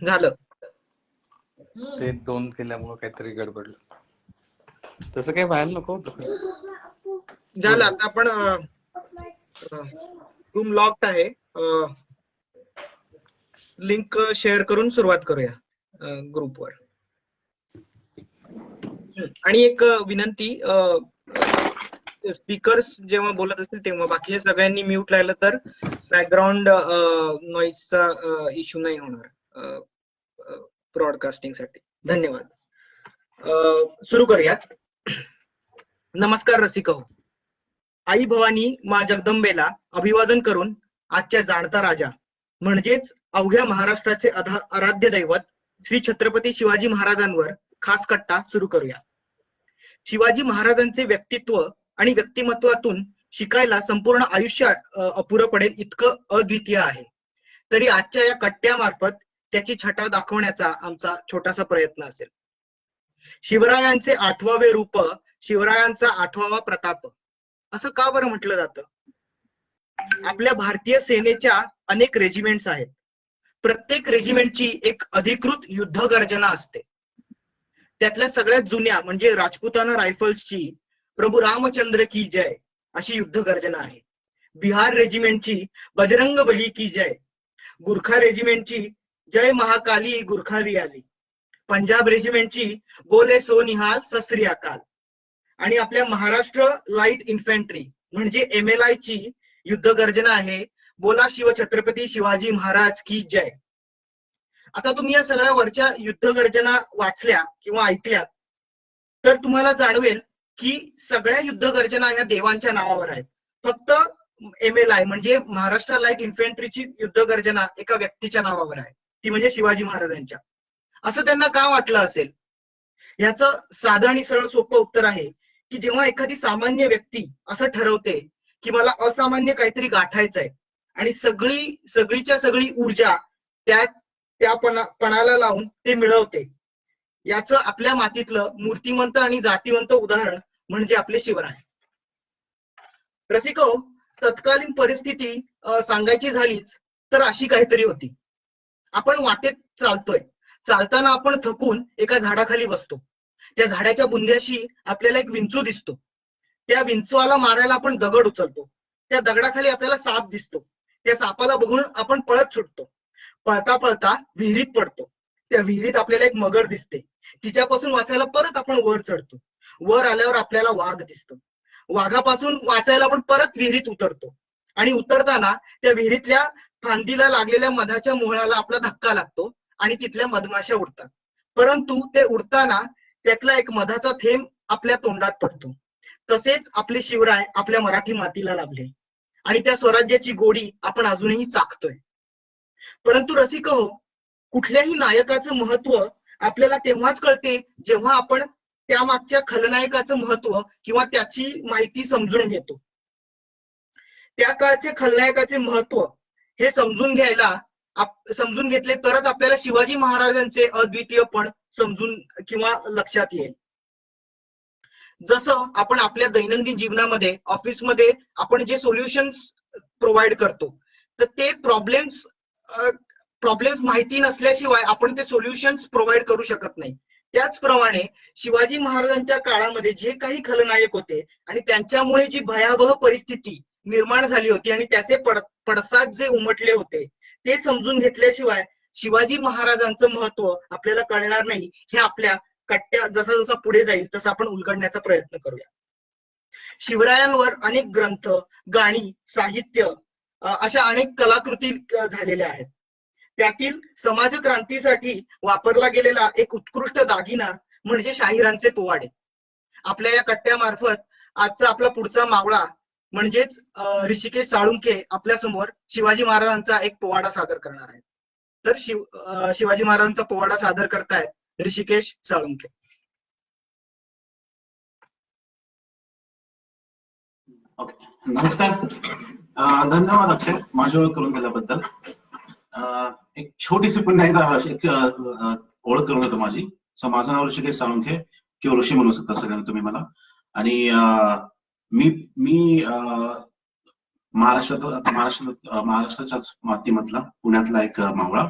झालं. ते 2 केल्यामुळे काहीतरी गडबडलं. तसं काही व्हायला नको होतं. झालं. आता आपण रूम लॉक्ड आहे. लिंक शेअर करून सुरुवात करूया ग्रुपवर. आणि एक विनंती, स्पीकर्स जेव्हा बोलत असतील तेव्हा बाकी सगळ्यांनी म्यूट राहिलं तर बॅकग्राऊंड नॉईजचा इश्यू नाही होणार ब्रॉडकास्टिंग साठी. धन्यवाद. सुरू करूयात. नमस्कार रसिको. आई भवानी मा जगदंबेला अभिवादन करून आजच्या जाणता राजा म्हणजेच अवघ्या महाराष्ट्राचे आराध्य दैवत श्री छत्रपती शिवाजी महाराजांवर खास कट्टा सुरू करूया. शिवाजी महाराजांचे व्यक्तित्व आणि व्यक्तिमत्वातून शिकायला संपूर्ण आयुष्य अपुरं पडेल इतकं अद्वितीय आहे. तरी आजच्या या कट्ट्यामार्फत त्याची छटा दाखवण्याचा आमचा छोटासा प्रयत्न असेल. शिवरायांचे 8वे रूप, शिवरायांचा 8वा प्रताप असं का बरं म्हटलं जातं? आपल्या भारतीय सेनेच्या अनेक रेजिमेंट्स आहेत. प्रत्येक रेजिमेंटची एक अधिकृत युद्ध गर्जना असते. त्यातल्या सगळ्यात जुन्या म्हणजे राजपुताना रायफल्सची प्रभू रामचंद्र की जय अशी युद्ध गर्जना आहे. बिहार रेजिमेंटची बजरंग बली की जय, गुरखा रेजिमेंटची जय महाकाली गुरखारी आली, पंजाब रेजिमेंटची बोले सो निहाल सस्त्री अकाल, आणि आपल्या महाराष्ट्र लाईट इन्फंट्री म्हणजे MLI ची युद्ध गर्जना आहे बोला शिव छत्रपती शिवाजी महाराज की जय. आता तुम्ही या सगळ्या वरच्या युद्ध गर्जना वाचल्या किंवा ऐकल्या तर तुम्हाला जाणवेल की सगळ्या युद्ध गर्जना या देवांच्या नावावर आहेत. फक्त MLI म्हणजे महाराष्ट्र लाईट इन्फंट्रीची युद्ध गर्जना एका व्यक्तीच्या नावावर आहे, ती म्हणजे शिवाजी महाराजांच्या. असं त्यांना का वाटलं असेल? याचं साधं आणि सरळ सोपं उत्तर आहे की जेव्हा एखादी सामान्य व्यक्ती असं ठरवते की मला असामान्य काहीतरी गाठायचंय आणि सगळीच्या सगळी ऊर्जा त्या पणाला लावून ते मिळवते, याचं आपल्या मातीतलं मूर्तिमंत आणि जातीवंत उदाहरण म्हणजे आपले शिवराय. रसिको, तत्कालीन परिस्थिती सांगायची झालीच तर अशी काहीतरी होती. आपण वाटेत चालतोय, चालताना आपण थकून एका झाडाखाली बसतो. त्या झाडाच्या बुंध्याशी आपल्याला एक विंचू दिसतो. त्या विंचूला मारायला आपण दगड उचलतो. त्या दगडाखाली आपल्याला साप दिसतो. त्या सापाला बघून आपण पळत सुटतो. पळता पळता विहिरीत पडतो. त्या विहिरीत आपल्याला एक मगर दिसते. तिच्यापासून वाचायला परत आपण वर चढतो. वर आल्यावर आपल्याला वाघ दिसतो. वाघापासून वाचायला आपण परत विहिरीत उतरतो आणि उतरताना त्या विहिरीतल्या फांदीला लागलेल्या मधाच्या मोहळाला आपला धक्का लागतो आणि तिथल्या मधमाशा उडतात. परंतु ते उडताना त्यातला एक मधाचा थेंब आपल्या तोंडात पडतो. तसेच आपले शिवराय आपल्या मराठी मातीला लाभले आणि त्या स्वराज्याची गोडी आपण अजूनही चाखतोय. परंतु रसिको, कुठल्याही नायकाचं महत्व आपल्याला तेव्हाच कळते जेव्हा आपण त्या मागच्या खलनायकाचं महत्व किंवा त्याची माहिती समजून घेतो. त्या काळचे खलनायकाचे महत्व हे समजून घेतले तरच आपल्याला शिवाजी महाराजांचे अद्वितीयपण समजून किंवा लक्षात येईल. जसं आपण आपल्या दैनंदिन जीवनामध्ये ऑफिसमध्ये आपण जे सोल्युशन्स प्रोव्हाइड करतो तर ते प्रॉब्लेम्स माहिती नसल्याशिवाय आपण ते सोल्युशन्स प्रोव्हाइड करू शकत नाही. त्याचप्रमाणे शिवाजी महाराजांच्या काळामध्ये जे काही खलनायक होते आणि त्यांच्यामुळे जी भयावह परिस्थिती निर्माण झाली होती आणि त्याचे पडसाद जे उमटले होते ते समजून घेतल्याशिवाय शिवाजी महाराजांचं महत्व आपल्याला कळणार नाही. हे आपल्या कट्ट्या जसा जसा पुढे जाईल तसा आपण उलगडण्याचा प्रयत्न करूया. शिवरायांवर अनेक ग्रंथ, गाणी, साहित्य अशा अनेक कलाकृती झालेल्या आहेत. त्यातील समाजक्रांतीसाठी वापरला गेलेला एक उत्कृष्ट दागिना म्हणजे शाहिरांचे पोवाडे. आपल्या या कट्ट्यामार्फत आजचा आपला पुढचा मावळा म्हणजेच ऋषिकेश साळुंखे आपल्या समोर शिवाजी महाराजांचा एक पोवाडा सादर करणार आहे. तर शिवाजी महाराजांचा पोवाडा सादर करतायत ऋषिकेश साळुंखे. नमस्कार, धन्यवाद अक्षय माझी ओळख करून दिल्याबद्दल. एक छोटीशी पुन्हा एकदा ओळख करून देतो माझी. माझं नाव ऋषिकेश साळुंखे किंवा ऋषी म्हणू शकता सगळ्यांना तुम्ही मला. आणि मी महाराष्ट्राच्याच मातीमधला पुण्यातला एक मावळा.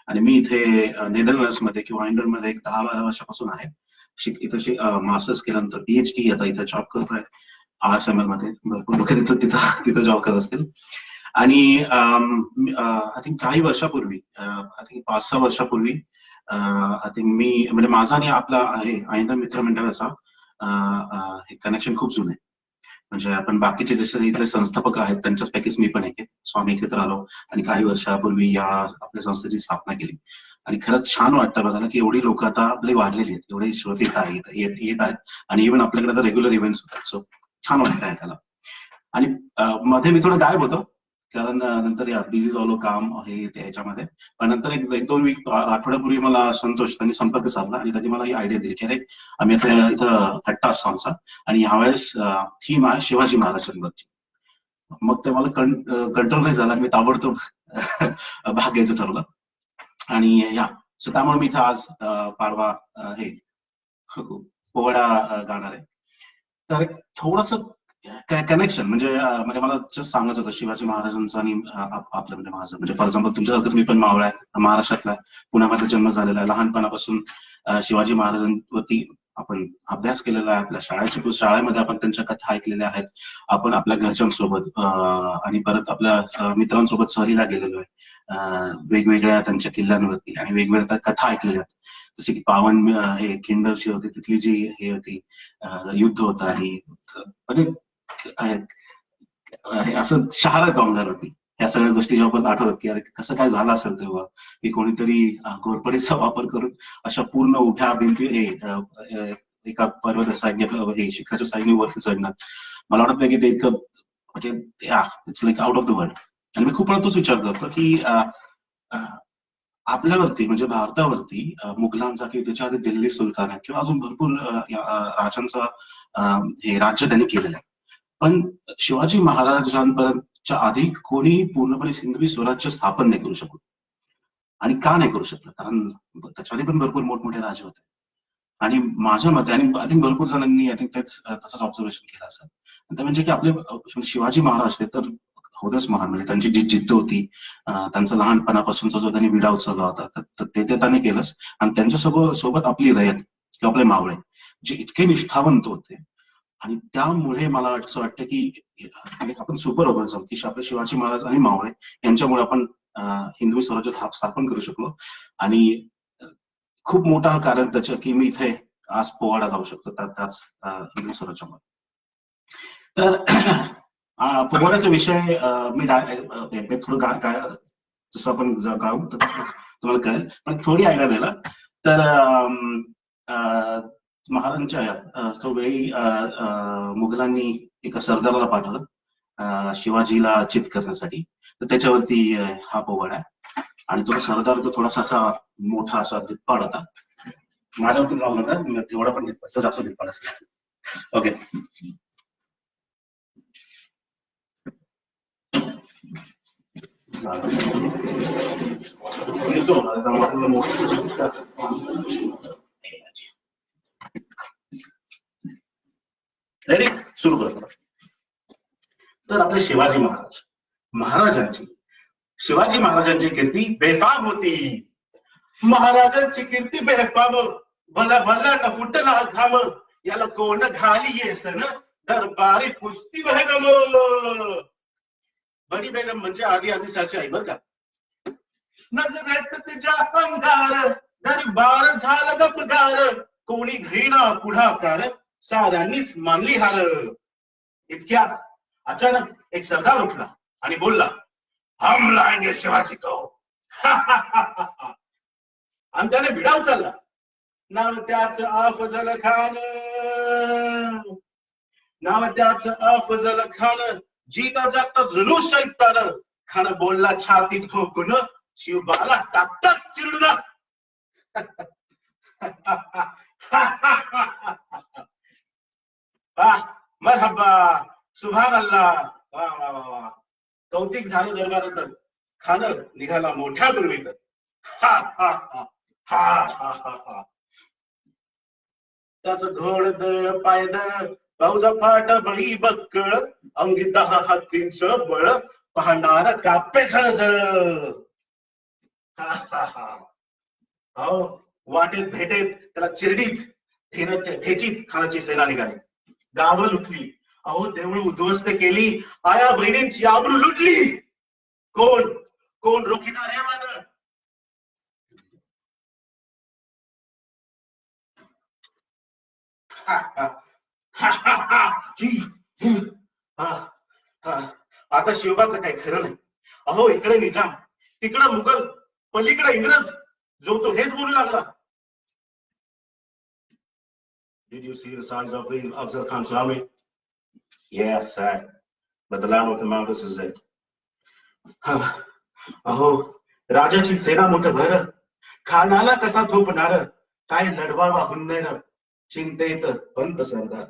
आणि मी इथे नेदरलँड्समध्ये किंवा इंग्लंडमध्ये एक 10-12 वर्षापासून आहे. इथं मास्टर्स केल्यानंतर PhD आता इथं जॉब करतोय RSML मध्ये. भरपूर लोक तिथं जॉब करत असतील. आणि आय थिंक काही वर्षापूर्वी, आय थिंक 5-6 वर्षापूर्वी आय थिंक मी म्हणजे माझा आणि आपला आहे आयंदा मित्र मंडळाचा हे कनेक्शन खूप जुनं आहे. म्हणजे आपण बाकीचे जसे इथले संस्थापक आहेत त्यांच्यापैकीच मी पण एक स्वामी एकत्र आलो आणि काही वर्षापूर्वी या आपल्या संस्थेची स्थापना केली. आणि खरंच छान वाटतं बघायला की एवढी लोक आता आपली वाढलेली आहेत, एवढे श्रोते येत आहेत आणि इव्हन आपल्याकडे आता रेग्युलर इव्हेंट्स होतात. सो छान वाटतं ऐकायला. आणि मध्ये मी थोडं गायब होतो कारण नंतर या बिझी झालो काम हे याच्यामध्ये. पण नंतर एक 2 वीक आठवड्यापूर्वी मला संतोष त्यांनी संपर्क साधला आणि त्यांनी मला ही आयडिया दिली की अरे आम्ही आता इथं कट्टा असतो आमचा आणि ह्यावेळेस थीम आहे शिवाजी महाराजांवरची. मग ते मला कंट्रोल नाही झाला, मी ताबडतोब भाग घ्यायचं ठरवलं. आणि या त्यामुळे मी इथं आज पाडवा हे पोवाडा गाणार आहे. तर थोडस कनेक्शन म्हणजे मला जस्ट सांगायचं होतं शिवाजी महाराजांचं आणि आपलं म्हणजे माझं. म्हणजे फॉर एक्झाम्पल तुमच्यासारखंच मी पण मावळा आहे, महाराष्ट्रातला, पुण्यामध्ये जन्म झालेला आहे. लहानपणापासून शिवाजी महाराजांवरती आपण अभ्यास केलेला आहे. आपल्या शाळेमध्ये आपण त्यांच्या कथा ऐकलेल्या आहेत. आपण आपल्या घरच्यांसोबत आणि परत आपल्या मित्रांसोबत सहलीला गेलेलो आहे वेगवेगळ्या त्यांच्या किल्ल्यांवरती आणि वेगवेगळ्या कथा ऐकलेल्या आहेत. जसे की पावन हे खिंडची होती तिथली जी हे होती युद्ध होतं आणि म्हणजे असं शहारा तोंडार होती. या सगळ्या गोष्टी जेव्हा परत आठवतात की अरे कसं काय झालं असेल तेव्हा की कोणीतरी घोरपडीचा वापर करून अशा पूर्ण उभ्या भिंती एका पर्वत हे शिखराच्या साईडने वरती चढणं. मला वाटतं की ते इतकं म्हणजे it's like out of the world. आणि मी खूप वेळा तोच विचार करतो की आपल्यावरती म्हणजे भारतावरती मुघलांचा किंवा त्याच्या आधी दिल्ली सुलतान किंवा अजून भरपूर राजांचा हे राज्य त्यांनी केलेलं आहे. पण शिवाजी महाराजांपर्यंतच्या आधी कोणीही पूर्णपणे हिंदवी स्वराज्य स्थापन नाही करू शकलो. आणि का नाही करू शकलं? कारण त्याच्या आधी पण भरपूर मोठमोठे राजे होते. आणि माझ्या मते आणि आय थिंक भरपूर जणांनी आय थिंक तेच तसंच ऑब्झर्वेशन केलं असेल. ते म्हणजे की आपले शिवाजी महाराज ते तर होतच महान. म्हणजे त्यांची जी जिद्द होती, त्यांचा लहानपणापासूनचा जो त्यांनी विडा उचलला होता ते त्यांनी केलंच. आणि त्यांच्यासोबत आपली रयत किंवा आपले मावळे जे इतके निष्ठावंत होते. आणि त्यामुळे मला असं वाटतं की आपण सुपर ऑर्गनिझम की आपले शिवाजी महाराज आणि मावळे यांच्यामुळे आपण हिंदवी स्वराज्य स्थापन करू शकलो. आणि खूप मोठा कारण त्याचं की मी इथे आज पोवाडा गाऊ शकतो त्याच हिंदवी स्वराज्यामुळे. तर पोवाड्याचा विषय मी थोडं जसं आपण गाऊ तर तुम्हाला कळेल, पण थोडी आयडिया द्यायला. तर महाराजांच्या वेळी मुघलांनी एका सरदाराला पाठवलं शिवाजीला चित करण्यासाठी. तर त्याच्यावरती हा पोवाडा आहे. आणि तो सरदार तो थोडासा असा मोठा असा धिप्पाड होता. माझ्यावरती राहू नका, तेवढा पण धिप्पाड, तो जास्त धिप्पाड असेल. ओके. रेडी, सुरू करतो. तर आपले शिवाजी महाराजांची कीर्ती बेफाम होती. महाराजांची कीर्ती बेफाम, भला भला न फुटला घाम, याला कोण घाली येसन दरबारी पुस्ती बेगम. बडी बेगम म्हणजे आधी आदिशाची आई बर का. नजरेत तिच्या अंगार दरबार झाला गपगार, कोणी घेणा पुढाकार, साऱ्यांनीच मानली हार. इतक्यात अचानक एक सरदार उठला आणि बोलला, हम लाएंगे शिवाजी को. आणि त्याने विडा उचलला. नाव त्याचं अफजल खान, नाव त्याचं अफजल खान, जीता जागता जुनू शैतान. खान बोलला छातीत ठोकून, शिवबाला टाकतात चिरडून. मरहबा, सुभान अल्लाह, वा वा वा वा. कौतिक झालं दरबारात. खान निघाला मोठ्या दुर्मीत. त्याचं घोडदळ पायदळ भाऊजा फाट बळी बक्कळ, अंगी 10 हत्तींचं बळ, पाहणार कापे झळझळ. अहो वाटेत भेटेत त्याला चिरडीत ठेचीत खानाची सेना निघाली, गावं लुटली, अहो देऊळ उद्ध्वस्त केली, आया बहिणींची आबरू लुटली. कोण कोण रोखिणार हे वादळ? आता शिवबाचं काही खरं नाही. अहो इकडे निजाम, तिकडे मुघल, पलीकडे इंग्रज, जो तो हेच बोलू लागला. Did you see the signs of the Afzal Khan's army? Yeah, sad. But the Lamb of the Mountains is dead. अहो राजाची सेना मोठं भर, खानाला कसा थोपणार, काय लढवावा हुन्नर, चिंतेत पंत सरदार.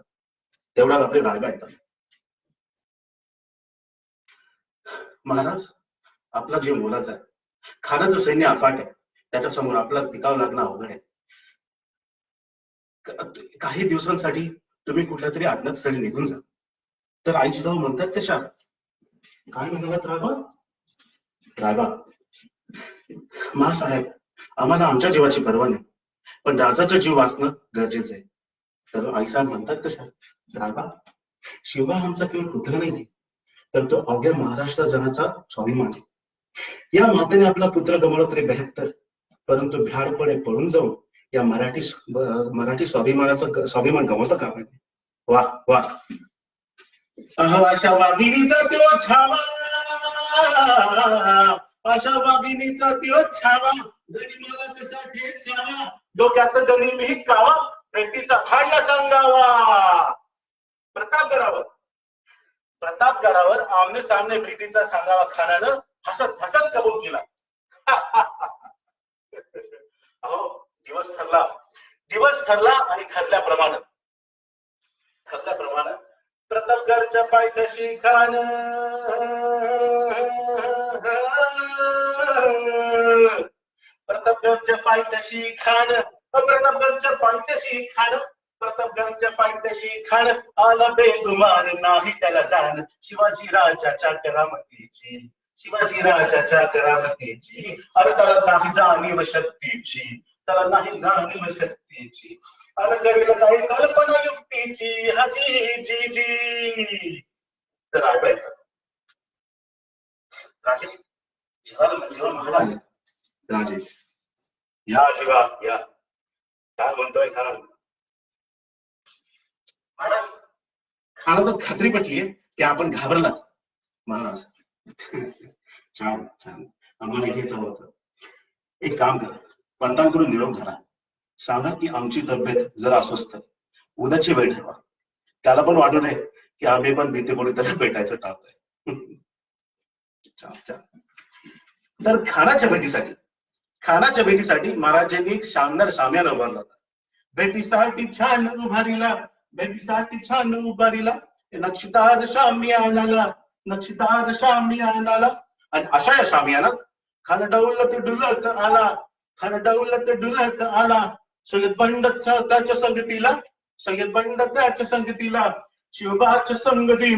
तेवढा आपले राजा येतात. महाराज आपला जीव मोलाचा आहे, खानाचं सैन्य अफाट आहे, त्याच्या समोर आपला टिकाव लागणं अवघड आहे. काही दिवसांसाठी तुम्ही कुठल्या तरी अज्ञात स्थळी निघून जा. तर आईची जाऊ म्हणतात कशा? काय म्हणालात राबा? राबा महासाहेब, आम्हाला आमच्या जीवाची पर्वा नाही, पण राजाचा जीव वाचणं गरजेचं आहे. तर आईसाहेब म्हणतात कशा? राबा शिवबा आमचा केवळ पुत्र नाही, तर तो अवघ्या महाराष्ट्र जनाचा स्वाभिमान आहे. या मातेने आपला पुत्र गमावला तरी 72, परंतु भ्याडपणे पळून जाऊन या मराठी स्वाभिमान गमावता का पाहिजे? वा वा. अशा वाघिणीचा तो छावा, अशा वाघिणीचा तो छावा, गनिमाला कसा ठेचावा, डोक्यात गनिम ही कावा, भेटीचा फाडला सांगावा. प्रतापगडावर आमने सामने भेटीचा सांगावा खानानं हसत हसत कबूल केला. अहो दिवस ठरला आणि ठरल्याप्रमाणे प्रतापगडच्या पायथ्याशी खान, प्रतापगडच्या पायथ्याशी खान, प्रतापगडच्या पायथ्याशी खान, प्रतापगडच्या पायथ्याशी खान, आला बेगुमान नाही त्याला जाण, शिवाजी राजाच्या करामतीची, शिवाजी राजाच्या करामतीची, अरे त्याला नाही जाणीव शक्तीची, त्याला नाही जाणीव शक्तीची, अरे करील काही कल्पना युक्तीची, हाजी जी जी. तर राजे जेव्हा महाल आले, राजे या जीवा या, काय म्हणतोय खान? महाराज खानाला तर खात्री पटलीये की आपण घाबरला. महाराज छान छान, आम्हाला घ्यायचं होतं. एक काम करा, पंतांकडून निरोप धरा, सांगा की आमची तब्येत जरा अस्वस्थ, उद्याची वेळ ठरवा. त्याला पण वाटू दे की आम्ही पण भीतीपोटी त्याला भेटायचं टाळतोय. तर खानाच्या भेटीसाठी महाराजांनी एक शानदार शामियाना उभारला होता. भेटीसाठी छान उभारीला नक्षीदार शामियानाला, नक्षीदार शामियानाला. आणि अशा या शामियानात खान डौलत डुलत आला, सय्यद बंड त्याच्या संगतीला, शिवबाच्या संगती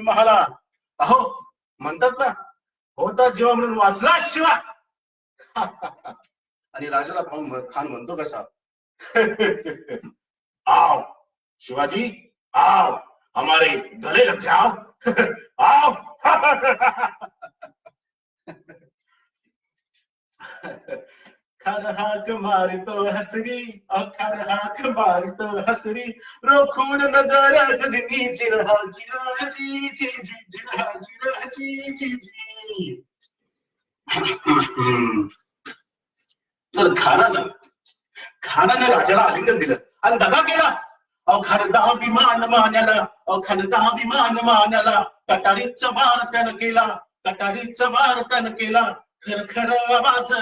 मला. अहो म्हणतात ना, होता जेव्हा म्हणून वाचला शिवा. आणि राजाला खान म्हणतो कसा? आओ शिवाजी आओ, हमारे गले लग जाओ, आओ. खर हाक मारितो हसरी, खर हाक मारितो हसरी, रोखून नजारा कधी जिरहा जिरहा जी जी जी जिरहा जिरहा जी जी जी. तर खानानं राजाला आलिंगन दिलं आणि दगा केला. खानदाभिमान मान्याला, कटारीचा वार त्यानं केला, खरखर आवाज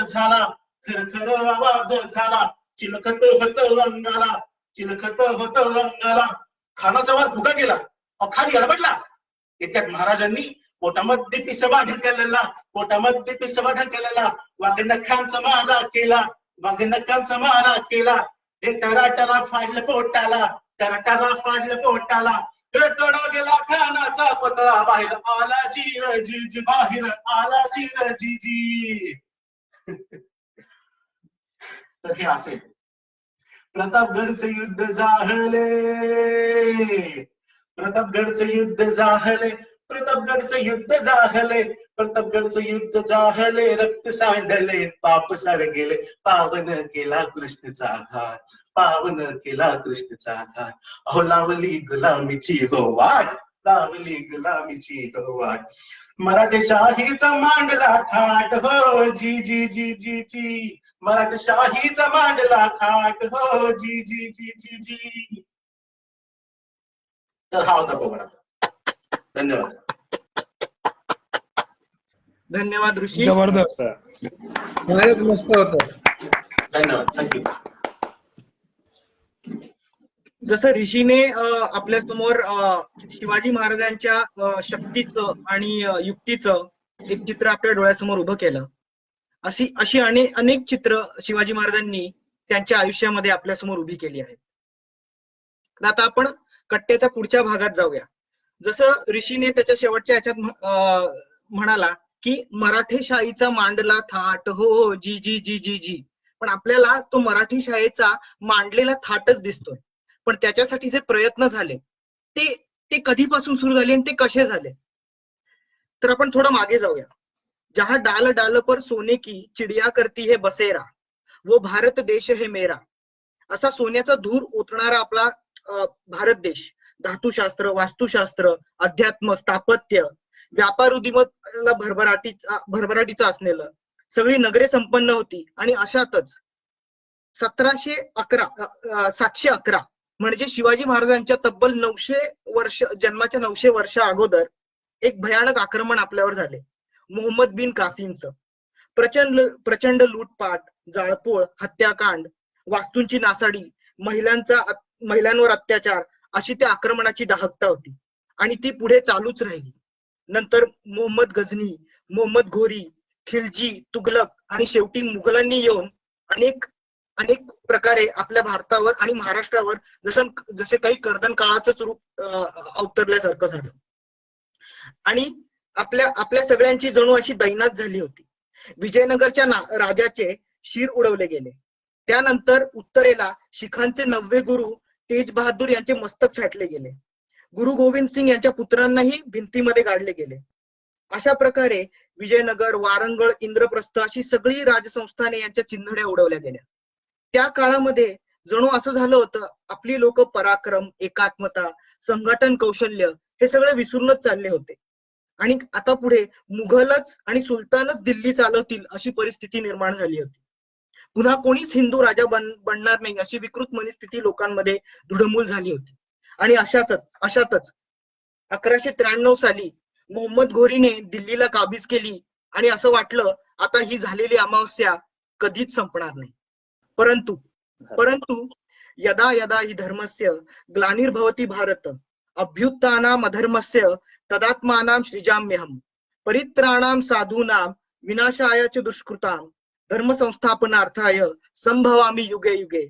झाला, चिलखत होत अंगाला. खानाचा वार फुका गेला. खान गडबडला. इतक्यात महाराजांनी पोटामध्ये पिसवा ढकलला, वाघनखांचा मारा केला, हे टराटरा फाडलं पोटाला, तडा गेला खानाचा पतळा बाहेर आला जी बाहेर आला जी. तर हे असे प्रतापगडचे युद्ध झाले, प्रतापगडचे युद्ध झाले, प्रतापगडचे युद्ध झाले, प्रतापगडचे युद्ध झाले, रक्त सांडले, पाप साड गेले, पावन केला कृष्णचा घाट, पावन केला कृष्णचा घाट. अहो लावली गुलामीची हो वाट, लावली गुलामीची हो वाट. मराठेशाहीचा मांडला थाट हो जी. मराठेशाहीचा मांडला थाट हो जी. तर हा होता पोवाडा. धन्यवाद. धन्यवाद ऋषी. जबरदस्त. फारच मस्त होतं. धन्यवाद. थँक्यू. जसं ऋषीने आपल्या समोर शिवाजी महाराजांच्या शक्तीचं आणि युक्तीचं एक चित्र आपल्या डोळ्यासमोर उभं केलं. अशी अनेक चित्र शिवाजी महाराजांनी त्यांच्या आयुष्यामध्ये आपल्या समोर उभी केली आहेत. आता आपण कट्ट्याच्या पुढच्या भागात जाऊया. जसं ऋषीने त्याच्या शेवटच्या ह्याच्यात म्हणाला की मराठेशाहीचा मांडला थाट हो जी. पण आपल्याला तो मराठीशाहीचा मांडलेला थाटच दिसतोय. पण त्याच्यासाठी जे प्रयत्न झाले ते कधीपासून सुरू झाले आणि ते कसे झाले, तर आपण थोडं मागे जाऊया. जहा डाल डाल पर सोने की चिडिया करती है बसेरा, वो भारत देश है मेरा. असा सोन्याचा धूर ओतणारा आपला भारत देश धातुशास्त्र, वास्तुशास्त्र, अध्यात्म, स्थापत्य, व्यापार उद्यमाला भरभराटीचं असलेलं सगळी नगरे संपन्न होती. आणि अशातच 711 म्हणजे शिवाजी महाराजांच्या तब्बल 900 वर्ष जन्माच्या 900 वर्ष अगोदर एक भयानक आक्रमण आपल्यावर झाले. मोहम्मद बिन कासिमचं प्रचंड लूटपाट, जाळपोळ, हत्याकांड, वास्तूंची नासाडी, महिलांवर अत्याचार अशी त्या आक्रमणाची दाहकता होती आणि ती पुढे चालूच राहिली. नंतर मोहम्मद गझनी, मोहम्मद घोरी, खिलजी, तुगलक आणि शेवटी मुघलांनी येऊन अनेक प्रकारे आपल्या भारतावर आणि महाराष्ट्रावर जसे काही कर्दन काळाचंच रूप अवतरल्यासारखं झालं. आणि आपल्या सगळ्यांची जणू अशी दैनात झाली होती. विजयनगरच्या राजाचे शिर उडवले गेले. त्यानंतर उत्तरेला शिखांचे 9वे गुरु तेज बहादूर यांचे मस्तक छाटले गेले. गुरु गोविंद सिंग यांच्या पुत्रांनाही भिंतीमध्ये गाडले गेले. अशा प्रकारे विजयनगर, वारंगळ, इंद्रप्रस्थ अशी सगळी राजसंस्थाने यांच्या चिन्हड्या उडवल्या गेल्या. त्या काळामध्ये जणू असं झालं होतं आपली लोक पराक्रम, एकात्मता, संघटन कौशल्य हे सगळे विसरूनच चालले होते. आणि आता पुढे मुघलच आणि सुलतानच दिल्ली चालवतील अशी परिस्थिती निर्माण झाली होती. पुन्हा कोणीच हिंदू राजा बनणार नाही अशी विकृत मनस्थिती लोकांमध्ये धुडमूल झाली होती. आणि अशातच 1193 साली मोहम्मद घोरीने दिल्लीला काबीज केली आणि असं वाटलं आता ही झालेली अमावस्या कधीच संपणार नाही. परंतु यदा यदा हि धर्मस्य ग्लानिर्भवति भारत अभ्युत्थानाम अधर्मस्य तदात्मानां सृजाम्यहम् परित्राणाम साधूनां विनाशाय च दुष्कृतां धर्म संस्थापनार्थाय संभवामी युगे युगे.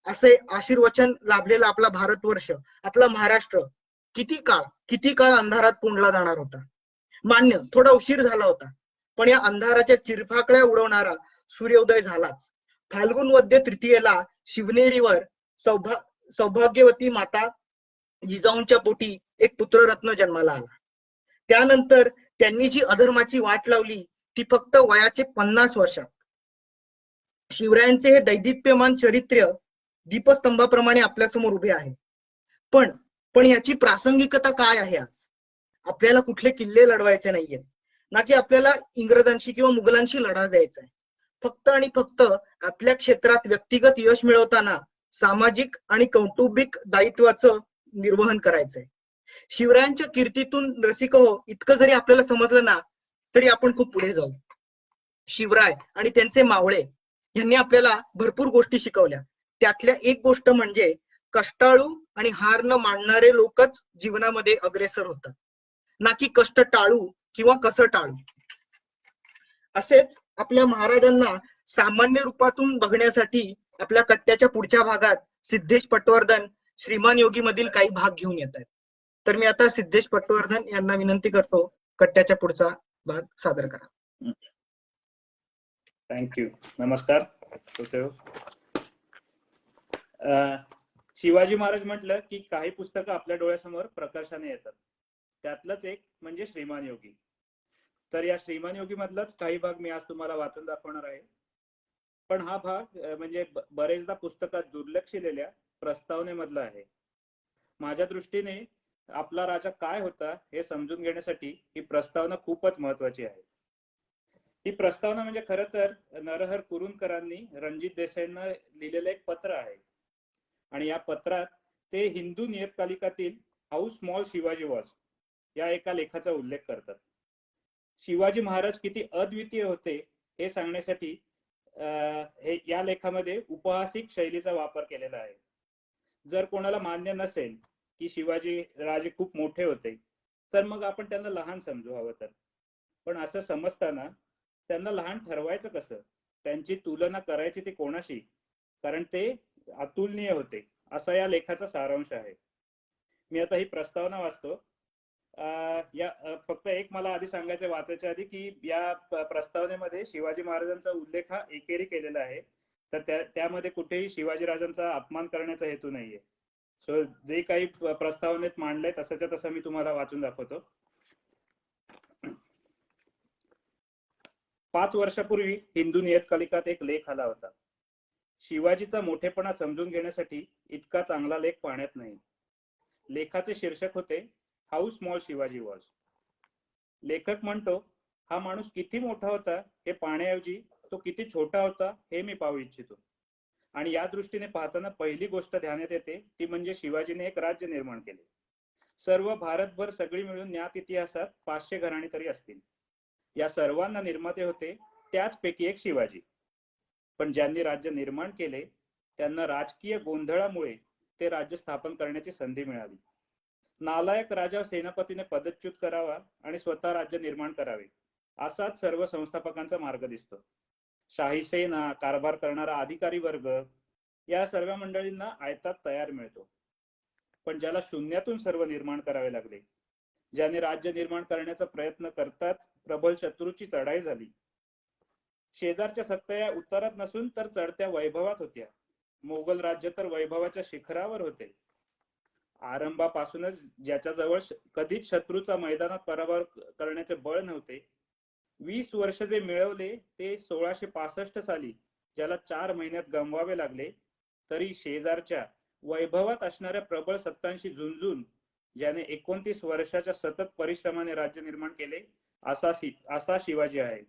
असे आशीर्वचन लाभलेला आपला भारतवर्ष, आपला महाराष्ट्र किती काळ अंधारात कोंडला जाणार होता. मान्य थोडा उशीर झाला होता, पण या अंधाराच्या चिरफाकड्या उडवणारा सूर्योदय झालाच. फाल्गुन वद्य तृतीयेला शिवनेरीवर सौभाग्यवती माता जिजाऊंच्या पोटी एक पुत्ररत्न जन्माला आला. त्यानंतर त्यांनी जी अधर्माची वाट लावली ती फक्त वयाचे 50 वर्षात. शिवरायांचे हे दैदिप्यमान चरित्र दीपस्तंभाप्रमाणे आपल्या समोर उभे आहे. पण याची प्रासंगिकता काय आहे? आज आपल्याला कुठले किल्ले लढवायचे नाहीये, ना की आपल्याला इंग्रजांशी किंवा मुघलांशी लढा द्यायचा आहे. फक्त आणि फक्त आपल्या क्षेत्रात व्यक्तिगत यश मिळवताना सामाजिक आणि कौटुंबिक दायित्वाचं निर्वहन करायचंय. शिवरायांच्या कीर्तीतून रसिक हो इतकं जरी आपल्याला समजलं ना तरी आपण खूप पुढे जाऊ. शिवराय आणि त्यांचे मावळे यांनी आपल्याला भरपूर गोष्टी शिकवल्या. त्यातल्या एक गोष्ट म्हणजे कष्टाळू आणि हार न मानणारे लोकच जीवनामध्ये अग्रेसर होतात, ना की कष्ट टाळू किंवा कसं टाळू. असेच आपल्या महाराजांना सामान्य रूपातून बघण्यासाठी आपल्या कट्ट्याच्या पुढच्या भागात सिद्धेश पटवर्धन श्रीमान योगी मधील काही भाग घेऊन येत आहेत. तर मी आता सिद्धेश पटवर्धन यांना विनंती करतो कट्ट्याच्या पुढचा भाग सादर करा. थँक्यू. नमस्कार. शिवाजी महाराज म्हटलं की काही पुस्तकं आपल्या डोळ्यासमोर प्रकर्षाने येतात. त्यातलंच एक म्हणजे श्रीमान योगी. तर या श्रीमान योगी मधलाच काही भाग मी आज तुम्हाला वाचून दाखवणार आहे. पण हा भाग म्हणजे बरेचदा पुस्तकात दुर्लक्षिलेल्या प्रस्तावनेमधला आहे. माझ्या दृष्टीने आपला राजा काय होता हे समजून घेण्यासाठी ही प्रस्तावना खूपच महत्वाची आहे. ही प्रस्तावना म्हणजे खरं तर नरहर कुरुंदकरांनी रणजित देसाईंना लिहिलेलं एक पत्र आहे. आणि या पत्रात ते हिंदू नियतकालिकातील हाऊ स्मॉल शिवाजी वॉज या एका लेखाचा उल्लेख करतात. शिवाजी महाराज किती अद्वितीय होते हे सांगण्यासाठी हे या लेखामध्ये उपहासिक शैलीचा वापर केलेला आहे. जर कोणाला मान्य नसेल की शिवाजी राजे खूप मोठे होते तर मग आपण त्यांना लहान समजू हवं तर. पण असं समजताना त्यांना लहान ठरवायचं कसं, त्यांची तुलना करायची ती कोणाशी, कारण ते अतुलनीय होते, असा या लेखाचा सारांश आहे. मी आता ही प्रस्तावना वाचतो. फक्त एक मला आधी सांगायचं वाचायच्या आधी की या प्रस्तावनेमध्ये शिवाजी महाराजांचा उल्लेख हा एकेरी केलेला आहे. तर त्यामध्ये कुठेही शिवाजी राजांचा अपमान करण्याचा हेतू नाहीये. सो जे काही प्रस्तावनेत मांडलंय तसंच्या तसं मी तुम्हाला वाचून दाखवतो. 5 वर्षापूर्वी हिंदू नियतकालिकात एक लेख आला होता. शिवाजीचा मोठेपणा समजून घेण्यासाठी इतका चांगला लेख पाहण्यात नाही. लेखाचे शीर्षक होते हाऊ स्मॉल शिवाजी वॉज. लेखक म्हणतो, हा माणूस किती मोठा होता हे पाहण्याऐवजी तो किती छोटा होता हे मी पाहू इच्छितो. आणि या दृष्टीने पाहताना पहिली गोष्ट ध्यानात येते ती म्हणजे शिवाजीने एक राज्य निर्माण केले. सर्व भारतभर सगळी मिळून ज्ञात इतिहासात 500 घराणे तरी असतील. या सर्वांना निर्माते होते त्याचपैकी एक शिवाजी. पण ज्यांनी राज्य निर्माण केले त्यांना राजकीय गोंधळामुळे ते राज्य स्थापन करण्याची संधी मिळाली. नालायक राजा सेनापतीने पदच्युत करावा आणि स्वतः राज्य निर्माण करावे असाच सर्व संस्थापकांचा मार्ग दिसतो. शाही सेना, कारभार करणारा अधिकारी वर्ग या सर्व मंडळींना आयतात तयार मिळतो. पण ज्याला शून्यातून सर्व निर्माण करावे लागले, ज्याने राज्य निर्माण करण्याचा प्रयत्न करताच प्रबल शत्रूची चढाई झाली. शेजारच्या सत्ता उतारात नसून तर चढत्या वैभवात होत्या. मोगल राज्य तर वैभवाच्या शिखरावर होते. आरंभापासूनच ज्याच्याजवळ कधीच शत्रूचा मैदानात पराभव करण्याचे बळ नव्हते, 20 वर्ष जे मिळवले ते 1665 साली ज्याला 4 महिन्यात गमवावे लागले, तरी शेजारच्या वैभवात असणाऱ्या प्रबळ सत्तांशी झुंजून ज्याने 29 वर्षाच्या सतत परिश्रमाने राज्य निर्माण केले असा शिवाजी आहे.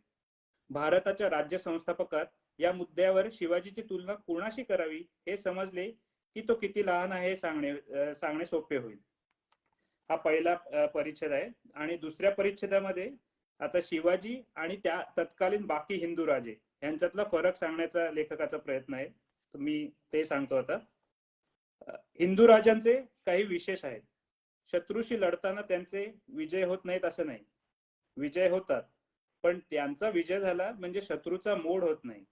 भारताच्या राज्य संस्थापकात या मुद्द्यावर शिवाजीची तुलना कुणाशी करावी हे समजले की तो किती लहान आहे हे सांगणे सोपे होईल. हा पहिला परिच्छेद आहे. आणि दुसऱ्या परिच्छेदामध्ये आता शिवाजी आणि त्या तत्कालीन बाकी हिंदू राजे यांच्यातला फरक सांगण्याचा लेखकाचा प्रयत्न आहे. तर मी ते सांगतो आता. हिंदू राजांचे काही विशेष आहेत. शत्रूशी लढताना त्यांचे विजय होत नाहीत असं नाही, विजय होतात, पण त्यांचा विजय झाला म्हणजे शत्रूचा मोड होत नाही,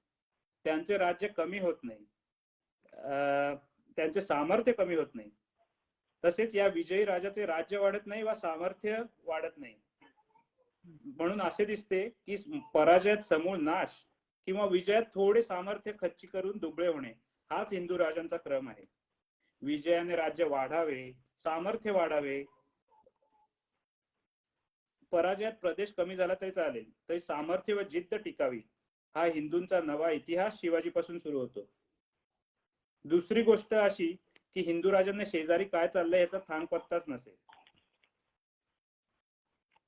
त्यांचे राज्य कमी होत नाही, त्यांचे सामर्थ्य कमी होत नाही. तसेच या विजयी राजाचे राज्य वाढत नाही वा सामर्थ्य वाढत नाही. म्हणून असे दिसते की पराजयात समूळ नाश किंवा विजयात थोडे सामर्थ्य खच्ची करून दुबळे होणे हाच हिंदू राजांचा क्रम आहे. विजयाने राज्य वाढावे, सामर्थ्य वाढावे, पराजयात प्रदेश कमी झाला तरी चालेल, तरी सामर्थ्य व जिद्द टिकावी, हा हिंदूंचा नवा इतिहास शिवाजीपासून सुरू होतो. दुसरी गोष्ट अशी की हिंदू राजांना शेजारी काय चाललंय याचा थांग पत्ताच नसेल.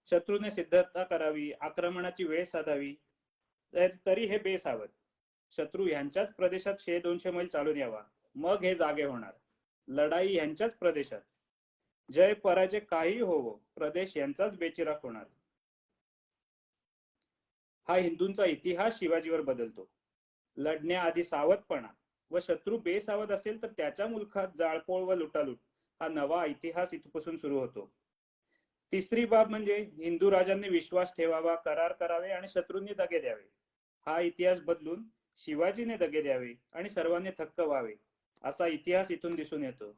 शत्रूने सिद्धता करावी, आक्रमणाची वेळ साधावी, तरी हे बेसावध. शत्रू ह्यांच्याच प्रदेशात 100-200 मैल चालून यावा, मग हे जागे होणार. लढाई ह्यांच्याच प्रदेशात, जय पराजय काही होवो, प्रदेश यांचाच बेचिराख होणार. हा हिंदूंचा इतिहास शिवाजीवर बदलतो. लढण्याआधी सावधपणा व शत्रू बेसावध असेल तर त्याच्या मुलखात जाळपोळ व लुटालूट हा नवा इतिहास इथपासून सुरू होतो. तिसरी बाब म्हणजे हिंदू राजांनी विश्वास ठेवावा, करार करावे आणि शत्रूंनी दगे द्यावे. हा इतिहास बदलून शिवाजीने दगे द्यावे आणि सर्वांनी थक्क व्हावे असा इतिहास इथून दिसून येतो.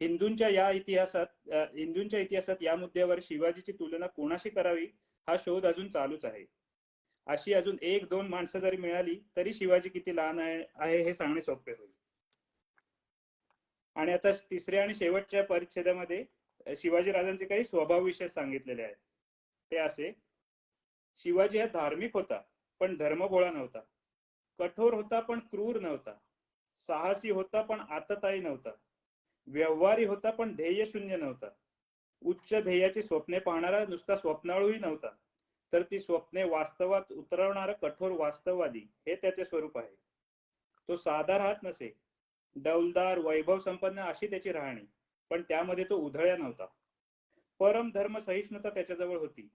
हिंदूंच्या इतिहासात या मुद्द्यावर शिवाजीची तुलना कोणाशी करावी हा शोध अजून चालूच आहे. अशी अजून 1-2 माणसं जरी मिळाली तरी शिवाजी किती लहान आहे हे सांगणे सोपे होईल. आणि आता तिसऱ्या आणि शेवटच्या परिच्छेदामध्ये शिवाजी राजांचे काही स्वभाव विशेष सांगितलेले आहेत. ते असे: शिवाजी हा धार्मिक होता पण धर्मभोळा नव्हता, कठोर होता पण क्रूर नव्हता, साहसी होता पण आततायी नव्हता, व्यवहारी होता पण ध्येय शून्य नव्हता, उच्च ध्येयाची स्वप्ने पाहणारा नुसता स्वप्नाळूही नव्हता, तर ती स्वप्ने वास्तवात उतरवणारा कठोर वास्तववादी हे त्याचे स्वरूप आहे. तो साधा राहत नसे, डौलदार वैभव संपन्न अशी त्याची राहणी, पण त्यामध्ये तो उधळ्या नव्हता. परम धर्म सहिष्णुता त्याच्याजवळ होती.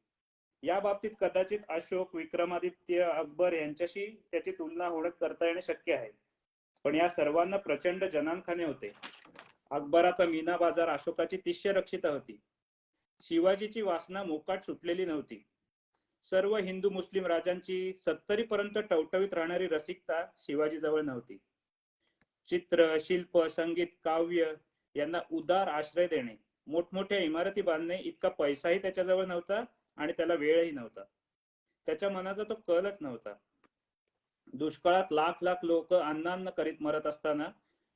या बाबतीत कदाचित अशोक, विक्रमादित्य, अकबर यांच्याशी त्याची तुलना होणं करता येणे शक्य आहे, पण या सर्वांना प्रचंड जनानखाने होते. अकबराचा मीना बाजार अशोकाची तिष्यरक्षिता होती. शिवाजीची वासना मोकाट सुटलेली नव्हती. सर्व हिंदू मुस्लिम राजांची 70 पर्यंत टवटवीत राहणारी रसिकता शिवाजीजवळ नव्हती. चित्र, शिल्प, संगीत, काव्य यांना उदार आश्रय देणे, मोठमोठ्या इमारती बांधणे इतका पैसाही त्याच्याजवळ नव्हता आणि त्याला वेळही नव्हता. त्याच्या मनाचा तो कलच नव्हता. दुष्काळात लाख लाख लोक अन्नान्न करीत मरत असताना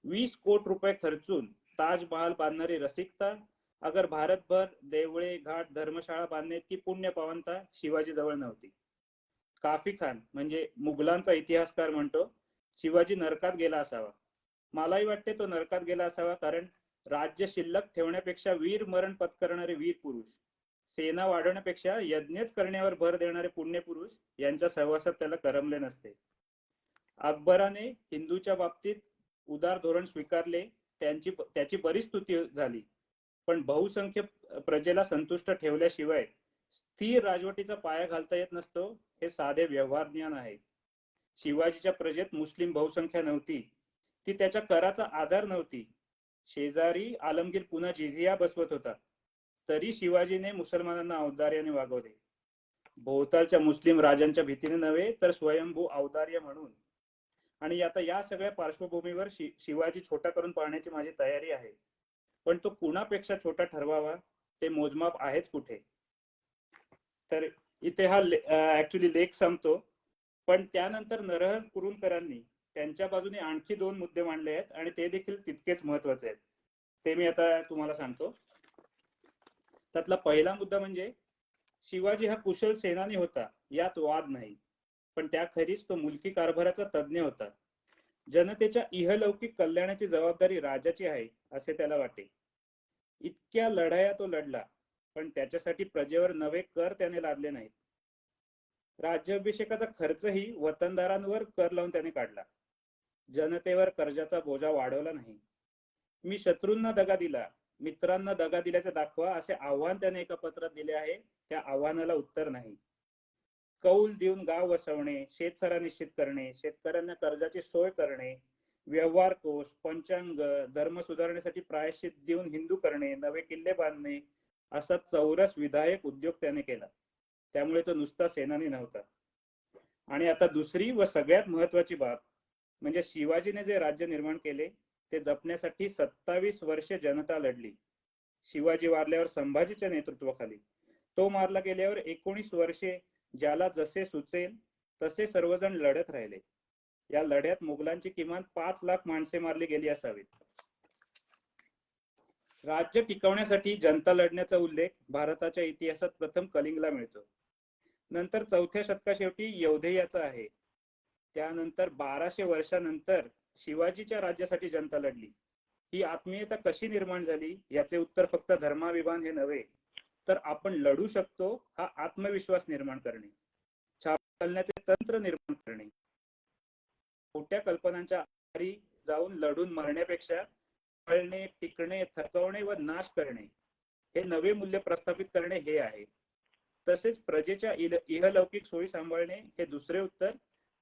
20 कोटी रुपये खर्चून ताजमहाल बांधणारी रसिकता, अगर भारतभर देवळे, घाट, धर्मशाळा बांधणे इतकी पुण्य पावनता शिवाजी जवळ नव्हती. काफी खान म्हणजे मुघलांचा इतिहासकार म्हणतो, शिवाजी नरकात गेला असावा. मलाही वाटते तो नरकात गेला असावा, कारण राज्य शिल्लक ठेवण्यापेक्षा वीर मरण पत्करणारे वीर पुरुष, सेना वाढवण्यापेक्षा यज्ञच करण्यावर भर देणारे पुण्यपुरुष यांच्या सहवासात त्याला करमले नसते. अकबराने हिंदूच्या बाबतीत उदार धोरण स्वीकारले, त्याची बरीच स्तुती झाली, पण बहुसंख्य प्रजेला संतुष्ट ठेवल्याशिवाय स्थिर राजवटीचा पाया घालता येत नसतो हे साधे व्यवहार ज्ञान आहे. शिवाजीच्या प्रजेत मुस्लिम बहुसंख्या नव्हती, ती त्याच्या कराचा आधार नव्हती. शेजारी आलमगीर पुन्हा जिझिया बसवत होता, तरी शिवाजीने मुसलमानांना औदार्याने वागवले. भोवतालच्या मुस्लिम राजांच्या भीतीने नव्हे, तर स्वयंभू औदार्य म्हणून. आणि आता या सगळ्या पार्श्वभूमीवर शिवाजी छोटा करून पाहण्याची माझी तयारी आहे, पण तो कुणापेक्षा छोटा ठरवावा ते मोजमाप आहेच कुठे. तर इथे हा ऍक्च्युली लेख संपतो, पण त्यानंतर नरहर कुरुंदकरांनी त्यांच्या बाजूने आणखी 2 मुद्दे मांडले आहेत आणि ते देखील तितकेच महत्वाचे आहेत. ते मी आता तुम्हाला सांगतो. त्यातला पहिला मुद्दा म्हणजे शिवाजी हा कुशल सेनानी होता, यात वाद नाही, पण त्याखेरीज तो मुलकी कारभाराचा तज्ञ होता. जनतेच्या इहलौकिक कल्याणाची जबाबदारी राजाची आहे असे त्याला वाटे. इतक्या लढाया तो लढला, पण त्याच्यासाठी प्रजेवर नवे कर त्याने लादले नाहीत. राज्याभिषेकाचा खर्चही वतनदारांवर कर लावून त्याने काढला. जनतेवर कर्जाचा बोजा वाढवला नाही. मी शत्रूंना दगा दिला, मित्रांना दगा दिल्याचे दाखवा असे आव्हान त्याने एका पत्रात दिले आहे. त्या आव्हानाला उत्तर नाही. कौल देऊन गाव वसवणे, शेतसरा निश्चित करणे, शेतकऱ्यांना कर्जाची सोय करणे, व्यवहार कोश, पंचांग, धर्म सुधारण्यासाठी प्रायश्चित देऊन हिंदू करणे, नवे किल्ले बांधणे असा चौरस विधायक उद्योग त्याने केला. त्यामुळे तो नुसता सेनानी नव्हता. आणि आता दुसरी व सगळ्यात महत्वाची बाब म्हणजे शिवाजीने जे राज्य निर्माण केले ते जपण्यासाठी 27 वर्षे जनता लढली. शिवाजी वारल्यावर संभाजीच्या नेतृत्वाखाली, तो मारला गेल्यावर 19 वर्षे ज्याला जसे सुचेल तसे सर्वजण लढत राहिले. या लढ्यात मुघलांची किमान 5 लाख माणसे मारली गेली असावीत. राज्य टिकवण्यासाठी जनता लढण्याचा उल्लेख भारताच्या इतिहासात प्रथम कलिंगला मिळतो. नंतर 4थ्या शतकाशेवटी यौधेयाचा आहे. त्यानंतर 1200 वर्षानंतर शिवाजीच्या राज्यासाठी जनता लढली. ही आत्मीयता कशी निर्माण झाली याचे उत्तर फक्त धर्माभिमान हे नव्हे, तर आपण लढू शकतो हा आत्मविश्वास निर्माण करणे, छाप घालण्याचे तंत्र निर्माण करणे, मोठ्या कल्पनांच्या आधारी जाऊन लढून मरण्यापेक्षा पळणे, टिकणे, थकवणे व नाश करणे हे नवे मूल्य प्रस्थापित करणे हे आहे. तसेच प्रजेच्या इहलौकिक सोयी सांभाळणे हे दुसरे उत्तर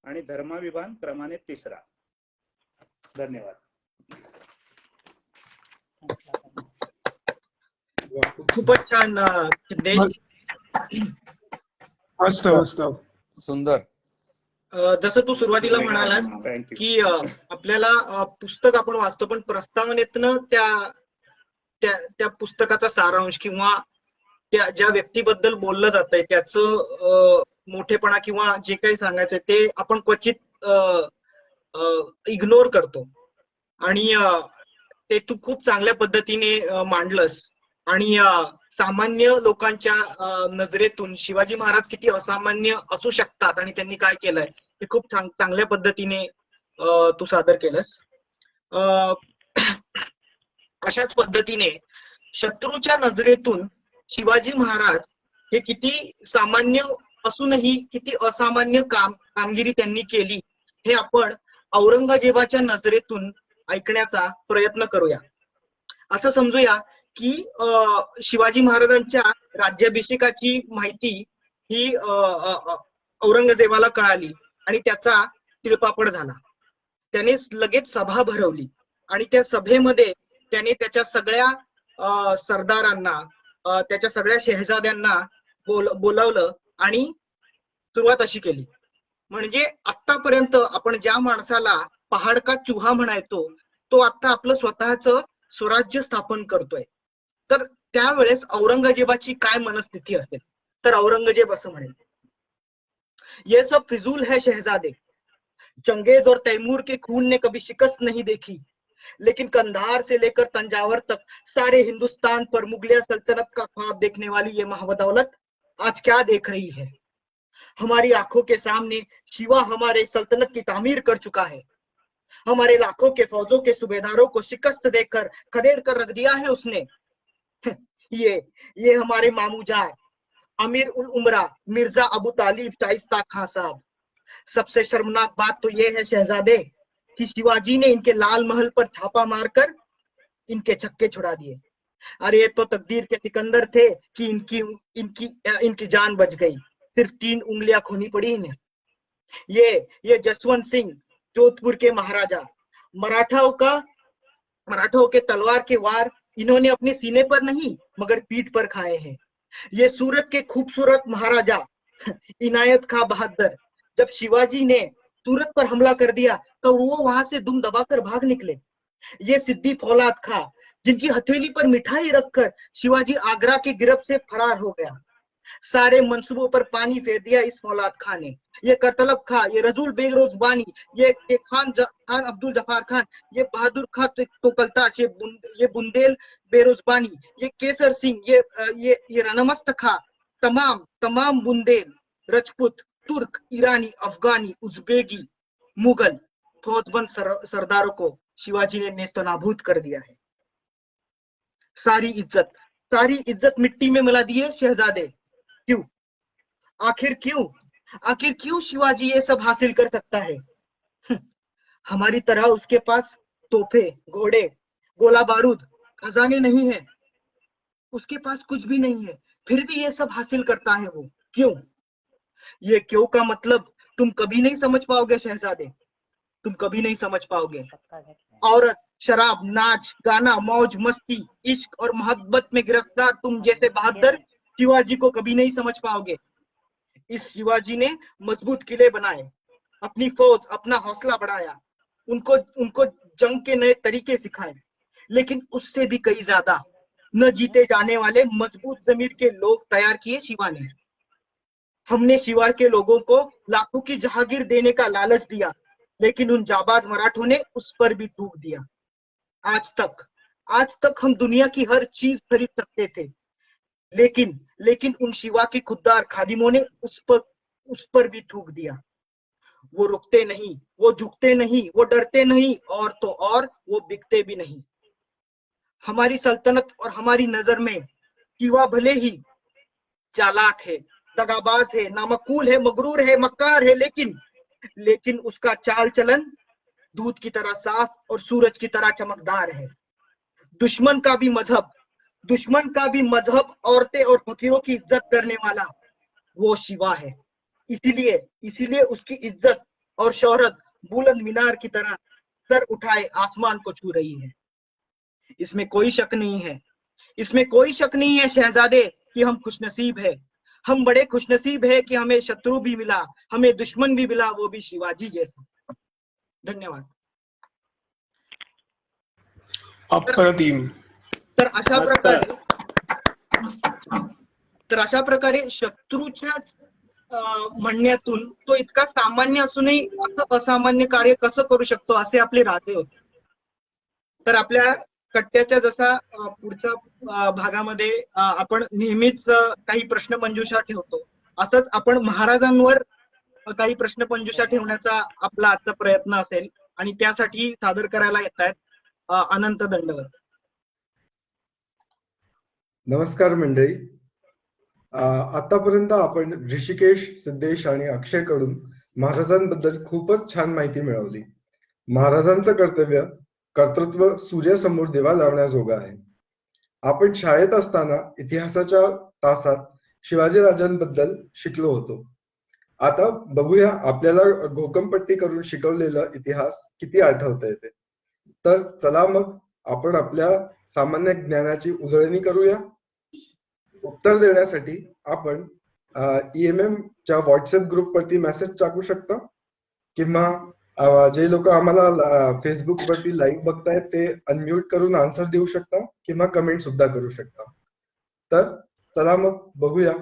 आणि धर्माभिमान क्रमाने तिसरा. धन्यवाद. खूपच छान मस्त मस्त. सुंदर. जसं तू सुरुवातीला म्हणालास थँक्यू. की आपल्याला पुस्तक आपण वाचतो पण प्रस्तावनेतनं त्या त्या पुस्तकाचा सारांश किंवा त्या ज्या व्यक्तीबद्दल बोललं जातंय त्याचं मोठेपणा किंवा जे काही सांगायचंय ते आपण क्वचित इग्नोर करतो. आणि ते तू खूप चांगल्या पद्धतीने मांडलंस. आणि सामान्य लोकांच्या नजरेतून शिवाजी महाराज किती असामान्य असू शकतात आणि त्यांनी काय केलंय हे खूप चांगल्या पद्धतीने तू सादर केलंस. अशाच पद्धतीने शत्रूच्या नजरेतून शिवाजी महाराज हे किती सामान्य असूनही किती असामान्य कामगिरी त्यांनी केली हे आपण औरंगजेबाच्या नजरेतून ऐकण्याचा प्रयत्न करूया. असं समजूया की शिवाजी महाराजांच्या राज्याभिषेकाची माहिती ही औरंगजेबाला कळाली आणि त्याचा तिळपापड झाला. त्याने लगेच सभा भरवली आणि त्या सभेमध्ये त्याने त्याच्या सगळ्या सरदारांना त्याच्या सगळ्या शहजाद्यांना बोलावलं आणि सुरुवात अशी केली. म्हणजे आतापर्यंत आपण ज्या माणसाला पहाड का चुहा म्हणायचो तो आता आपलं स्वतःचं स्वराज्य स्थापन करतोय. तर त्यावेळेस औरंगजेबाची काय मनस्थिती असेल तर औरंगजेब असं म्हणेल, ये सब फिजूल है शहजादे, चंगेज और तैमूर के खून ने कभी शिकस्त नहीं देखी, लेकिन कंधार से लेकर तंजावर तक सारे हिंदुस्तान पर मुगलिया सल्तनत का ख्वाब देखने वाली ये महाबदौलत आज क्या देख रही है। हमारी आंखों के सामने शिवा हमारे सल्तनत की तामीर कर चुका है। हमारे लाखों के फौजों के सूबेदारों को शिकस्त देकर खदेड़ कर रख दिया है उसने। ये हमारे मामूजान अमीर उल उमरा मिर्जा अबू तालिब शाइस्ता खां साहब। सबसे शर्मनाक बात तो ये है शहजादे कि शिवाजी ने इनके लाल महल पर छापा मारकर इनके छक्के छुड़ा दिए। अरे ये तो तकदीर के सिकंदर थे कि इनकी जान बच गई, सिर्फ 3 उंगलियां खोनी पड़ी इन्हें। ये जसवंत सिंह जोधपुर के महाराजा, मराठाओं के तलवार के वार इन्होंने अपने सीने पर नहीं मगर पीठ पर खाए हैं। ये सूरत के खूबसूरत महाराजा इनायत खां बहादुर, जब शिवाजी ने सूरत पर हमला कर दिया तो वो वहां से दुम दबाकर भाग निकले। ये सिद्दी फौलाद खां, जिनकी हथेली पर मिठाई रखकर शिवाजी आगरा के गिरफ्त से फरार हो गया। सारे मंसूबों पर पानी फेर दिया इस फौलाद खां ने। ये करतलब खां, ये रजूल बेगरोज बानी, ये खान अब्दुल जफार खान, ये बहादुर खां तोकलताश, ये बुंदेल बेरोजबानी, ये केसर सिंह, ये रनमस्त खां, तमाम बुंदेल राजपूत, तुर्क, ईरानी, अफगानी, उज्बेकी, मुगल फौजबंद सरदारों को शिवाजी ने नेस्तनाबूद कर दिया है। सारी इज्जत मिट्टी में मिला दी है शहजादे। क्यों? आखिर क्यों शिवाजी ये सब हासिल कर सकता है? हमारी तरह उसके पास तोपे, घोड़े, गोला बारूद, खजाने नहीं है, उसके पास कुछ भी नहीं है, फिर भी ये सब हासिल करता है वो। क्यों? ये क्यों का मतलब तुम कभी नहीं समझ पाओगे शहजादे, तुम कभी नहीं समझ पाओगे। औरत, शराब, नाच, गाना, मौज मस्ती, इश्क और मोहब्बत में गिरफ्तार तुम जैसे बहादुर शिवाजी को कभी नहीं समझ पाओगे। इस शिवाजी ने मजबूत किले बनाए, अपनी फौज, अपना हौसला बढ़ाया, उनको जंग के नए तरीके सिखाए, लेकिन उससे भी कई ज्यादा न जीते जाने वाले मजबूत जमीर के लोग तैयार किए शिवा ने। हमने शिवा के लोगों को लाखों की जहागीर देने का लालच दिया, लेकिन उन जाबाज मराठों ने उस पर भी थूक दिया। आज तक हम दुनिया की हर चीज खरीद सकते थे, लेकिन उन शिवा के खुददार खादिमों ने उस पर भी थूक दिया। वो रुकते नहीं, वो झुकते नहीं, वो डरते नहीं, और तो और वो बिकते भी नहीं। हमारी सल्तनत और हमारी नजर में शिवा भले ही चालाक है, दगाबाज है, नामकूल है, मगरूर है, मक्कार है, लेकिन उसका चाल चलन दूध की तरह साफ और सूरज की तरह चमकदार है। दुश्मन का भी मजहब औरतें और फकीरों की इज्जत करने वाला वो शिवा है। इसीलिए उसकी इज्जत और शोहरत बुलंद मीनार की तरह सर उठाए आसमान को छू रही है। इसमें कोई शक नहीं है शहजादे कि हम खुशनसीब है। हम बड़े खुशनसीब है कि हमें शत्रु भी मिला, हमें दुश्मन भी मिला, वो भी शिवाजी जैसा। धन्यवाद। अप्रतिम। तर अशा मस्त. प्रकारे मस्त छान. तर अशा प्रकारे शत्रूच्या म्हणण्यातून तो इतका सामान्य असूनही असं असामान्य कार्य कसं करू शकतो असे आपले राजे होते. तर आपल्या कट्ट्याच्या जसा पुढच्या भागामध्ये आपण नेहमीच काही प्रश्न मंजुषा ठेवतो, असंच आपण महाराजांवर काही प्रश्न मंजुषा ठेवण्याचा आपला आजचा प्रयत्न असेल आणि त्यासाठी सादर करायला येत आहेत अनंत दंडवत. नमस्कार मंडळी. आतापर्यंत आपण ऋषिकेश, सिद्धेश आणि अक्षय कडून महाराजांबद्दल खूपच छान माहिती मिळवली. महाराजांचं कर्तृत्व सूर्यासमोर दिवा लावण्याजोगं आहे. आपण शाळेत असताना इतिहासाच्या तासात शिवाजीराजांबद्दल शिकलो होतो. आता बघूया आपल्याला घोकमपट्टी करून शिकवलेला इतिहास किती आठवता येते. तर चला मग आपण आपल्या सामान्य ज्ञानाची उजळणी करूया. उत्तर देण्यासाठी आपण EMM च्या व्हॉट्सअप ग्रुप वरती मेसेज टाकू शकता किंवा जे लोक आम्हाला फेसबुक वरती लाईव्ह बघतायत ते अनम्यूट करून आन्सर देऊ शकता किंवा कमेंट सुद्धा करू शकता. तर चला मग बघूया.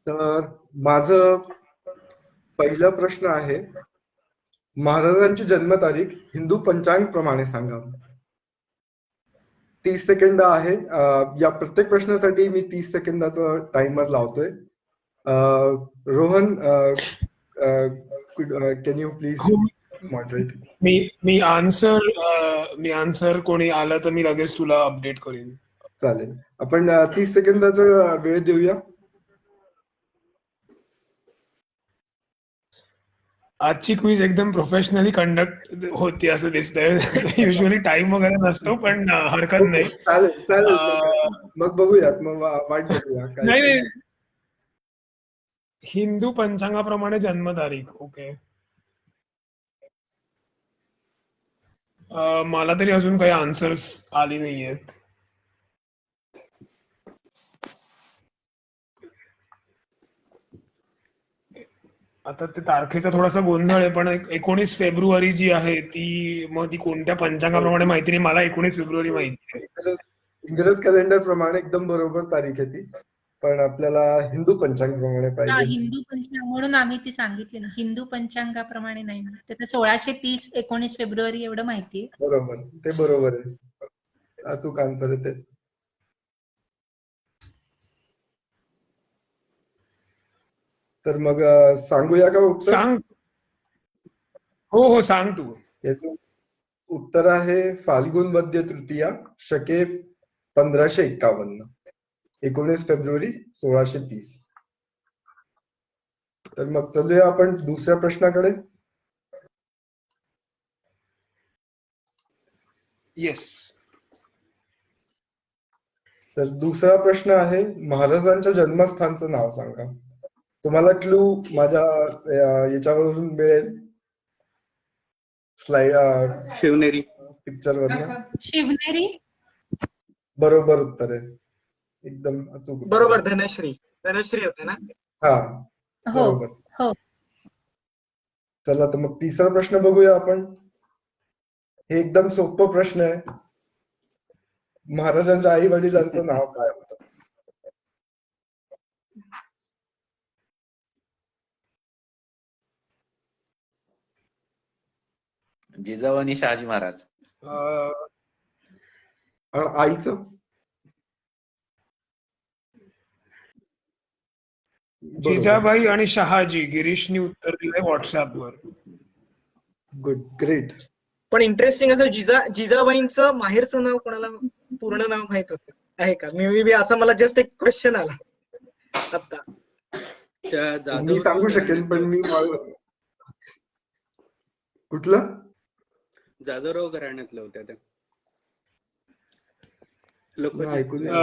तर माझं पहिला प्रश्न आहे, महाराजांची जन्मतारीख हिंदू पंचांग प्रमाणे सांगा. 30 सेकंद आहे. या प्रत्येक प्रश्नासाठी मी 30 सेकंदाचा टाइमर लावतोय. Rohan, can you please moderate? Me answer कोणी आलं तर मी लगेच तुला अपडेट करीन. चालेल. आपण 30 सेकंदाचा वेळ देऊया. आजची क्विज एकदम प्रोफेशनली कंडक्ट होती असं दिसतंय. युजली टाइम वगैरे नसतो, पण हरकत नाही. चालेल चालेल. मग बघूयात, मग वाट बघूया. नाही, हिंदू पंचांगाप्रमाणे जन्मतारीख. ओके. मला तरी अजून काही आन्सर्स आली नाहीयेत. आता ते तारखेचा थोडासा गोंधळ आहे, पण 19 फेब्रुवारी जी आहे ती कोणत्या पंचांगाप्रमाणे माहिती नाही. मला 19 फेब्रुवारी माहिती आहे. इंग्रज कॅलेंडर प्रमाणे एकदम बरोबर तारीख आहे ती, पण आपल्याला हिंदू पंचांग प्रमाणे पाहिजे. हिंदू पंचांग म्हणून आम्ही ती सांगितली ना. हिंदू पंचांगाप्रमाणे नाही. तर 1630 19 फेब्रुवारी एवढं माहितीये. बरोबर, ते बरोबर आहे. अचूक आन्सर आहे ते. तर मग सांगूया का उत्तर? सांग. हो सांग तू. याचं उत्तर आहे फाल्गुन वद्य तृतीया, शके 1551, 19 फेब्रुवारी 1630. तर मग चलूया आपण दुसऱ्या प्रश्नाकडे. येस. तर दुसरा प्रश्न आहे, महाराजांच्या जन्मस्थानचं नाव सांगा. तुम्हाला क्लू माझ्या याच्यावरून मिळेल, स्लाइड शिवनेरी. पिक्चर वर. शिवनेरी. बरोबर उत्तर आहे, एकदम अचूक. बरोबर. धनश्री होते ना? हा हो बरोबर. हो. चला तर मग तिसरा प्रश्न बघूया आपण. हे एकदम सोपं प्रश्न आहे. महाराजांच्या आई वडिलांचं नाव काय होतं? जिजाऊ आणि शहाजी महाराज. आईचं? जिजाबाई आणि शहाजी. गिरीशनी उत्तर दिलंय व्हॉट्सअपवर. Good, great. पण इंटरेस्टिंग असं जिजाबाईंचं माहेरचं नाव कोणाला पूर्ण नाव माहित होतं आहे का? मी असं मला जस्ट एक क्वेश्चन आला आता. मी सांगू शकेन, पण मी कुठलं? जाधवराव घराण्यातल्या होत्या त्या.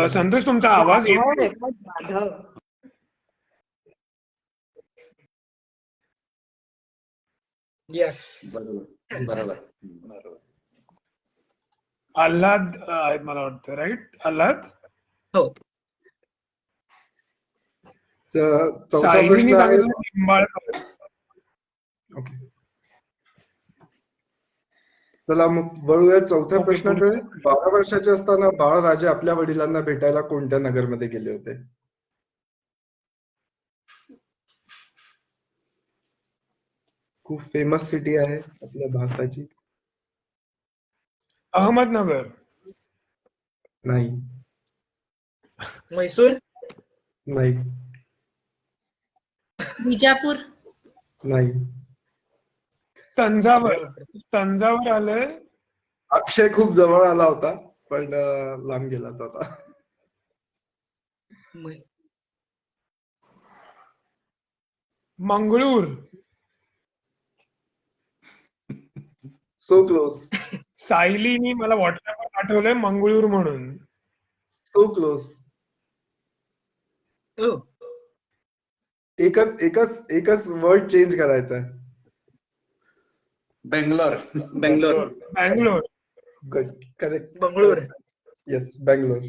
संतोष, तुमचा आवाज येतो. येस. बरोबर. आल्हाद आहेत मला वाटतं, राईट? आल्हाद. हो. चौथा सायलीनी प्रश्न आहे. सांगितलं निंबाळकर. ओके, चला मग वळूया चौथ्या ओके, प्रश्नाकडे. 12 वर्षाचे असताना बाळराजे आपल्या वडिलांना भेटायला कोणत्या नगरमध्ये गेले होते? खूप फेमस सिटी आहे आपल्या भारताची. अहमदनगर. नाही. म्हैसूर. नाही. विजापूर. नाही. तंजावर आलंय. अक्षय खूप जवळ आला होता पण लांब गेला तो आता. मंगळूर. So close. सायलीनी मला व्हॉट्सअपवर पाठवलंय मंगळूर म्हणून. So close. एकच वर्ड चेंज करायचा आहे. Bangalore. Good, correct. Bengaluru. Yes, Bangalore.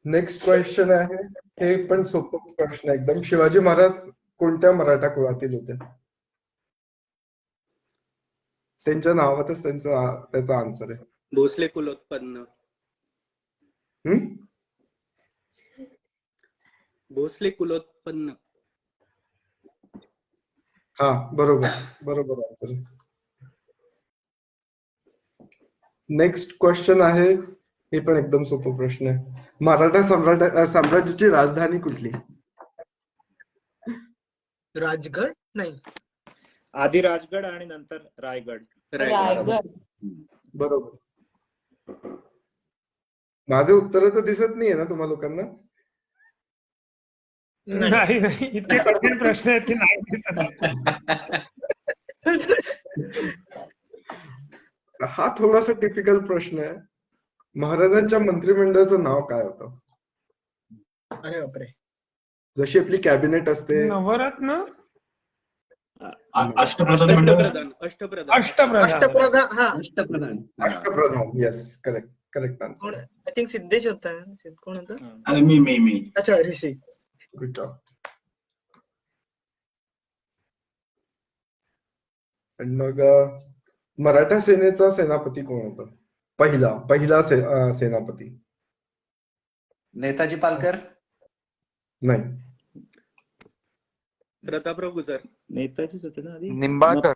Next question आहे, हे पण सोपं प्रश्न एकदम. शिवाजी महाराज कोणत्या मराठा कुळातील होते? त्यांच्या नावातच त्याचा आन्सर आहे. भोसले कुलोत्पन्न. भोसले कुलोत्पन्न. हा, बरोबर आन्सर. नेक्स्ट क्वेश्चन आहे, हे पण एकदम सोपा प्रश्न आहे. मराठा साम्राज्याची राजधानी कुठली? राजगड. नाही. आधी राजगड आणि नंतर रायगड. बरोबर. माझे उत्तर तर दिसत नाहीये ना तुम्हा लोकांना? नाही, इतके कठीण प्रश्न आहेत की नाही दिसत. हा थोडासा टिपिकल प्रश्न आहे. महाराजांच्या मंत्रिमंडळाचं नाव काय होतं? अरे बापरे. जशी आपली कॅबिनेट असते. नवरत्न. अष्टप्रधान. अष्टप्रधान. Yes, correct answer. I think Siddhesh होता. कोण होता? अरे मी. अच्छा, ऋषी. Good job. आणि मग मराठा सेनेचा सेनापती कोण होता? पहिला सेनापती. नेताजी पालकर. नाही. प्रतापराव गुजर. नेताजीच होते ना आधी. निंबाळकर.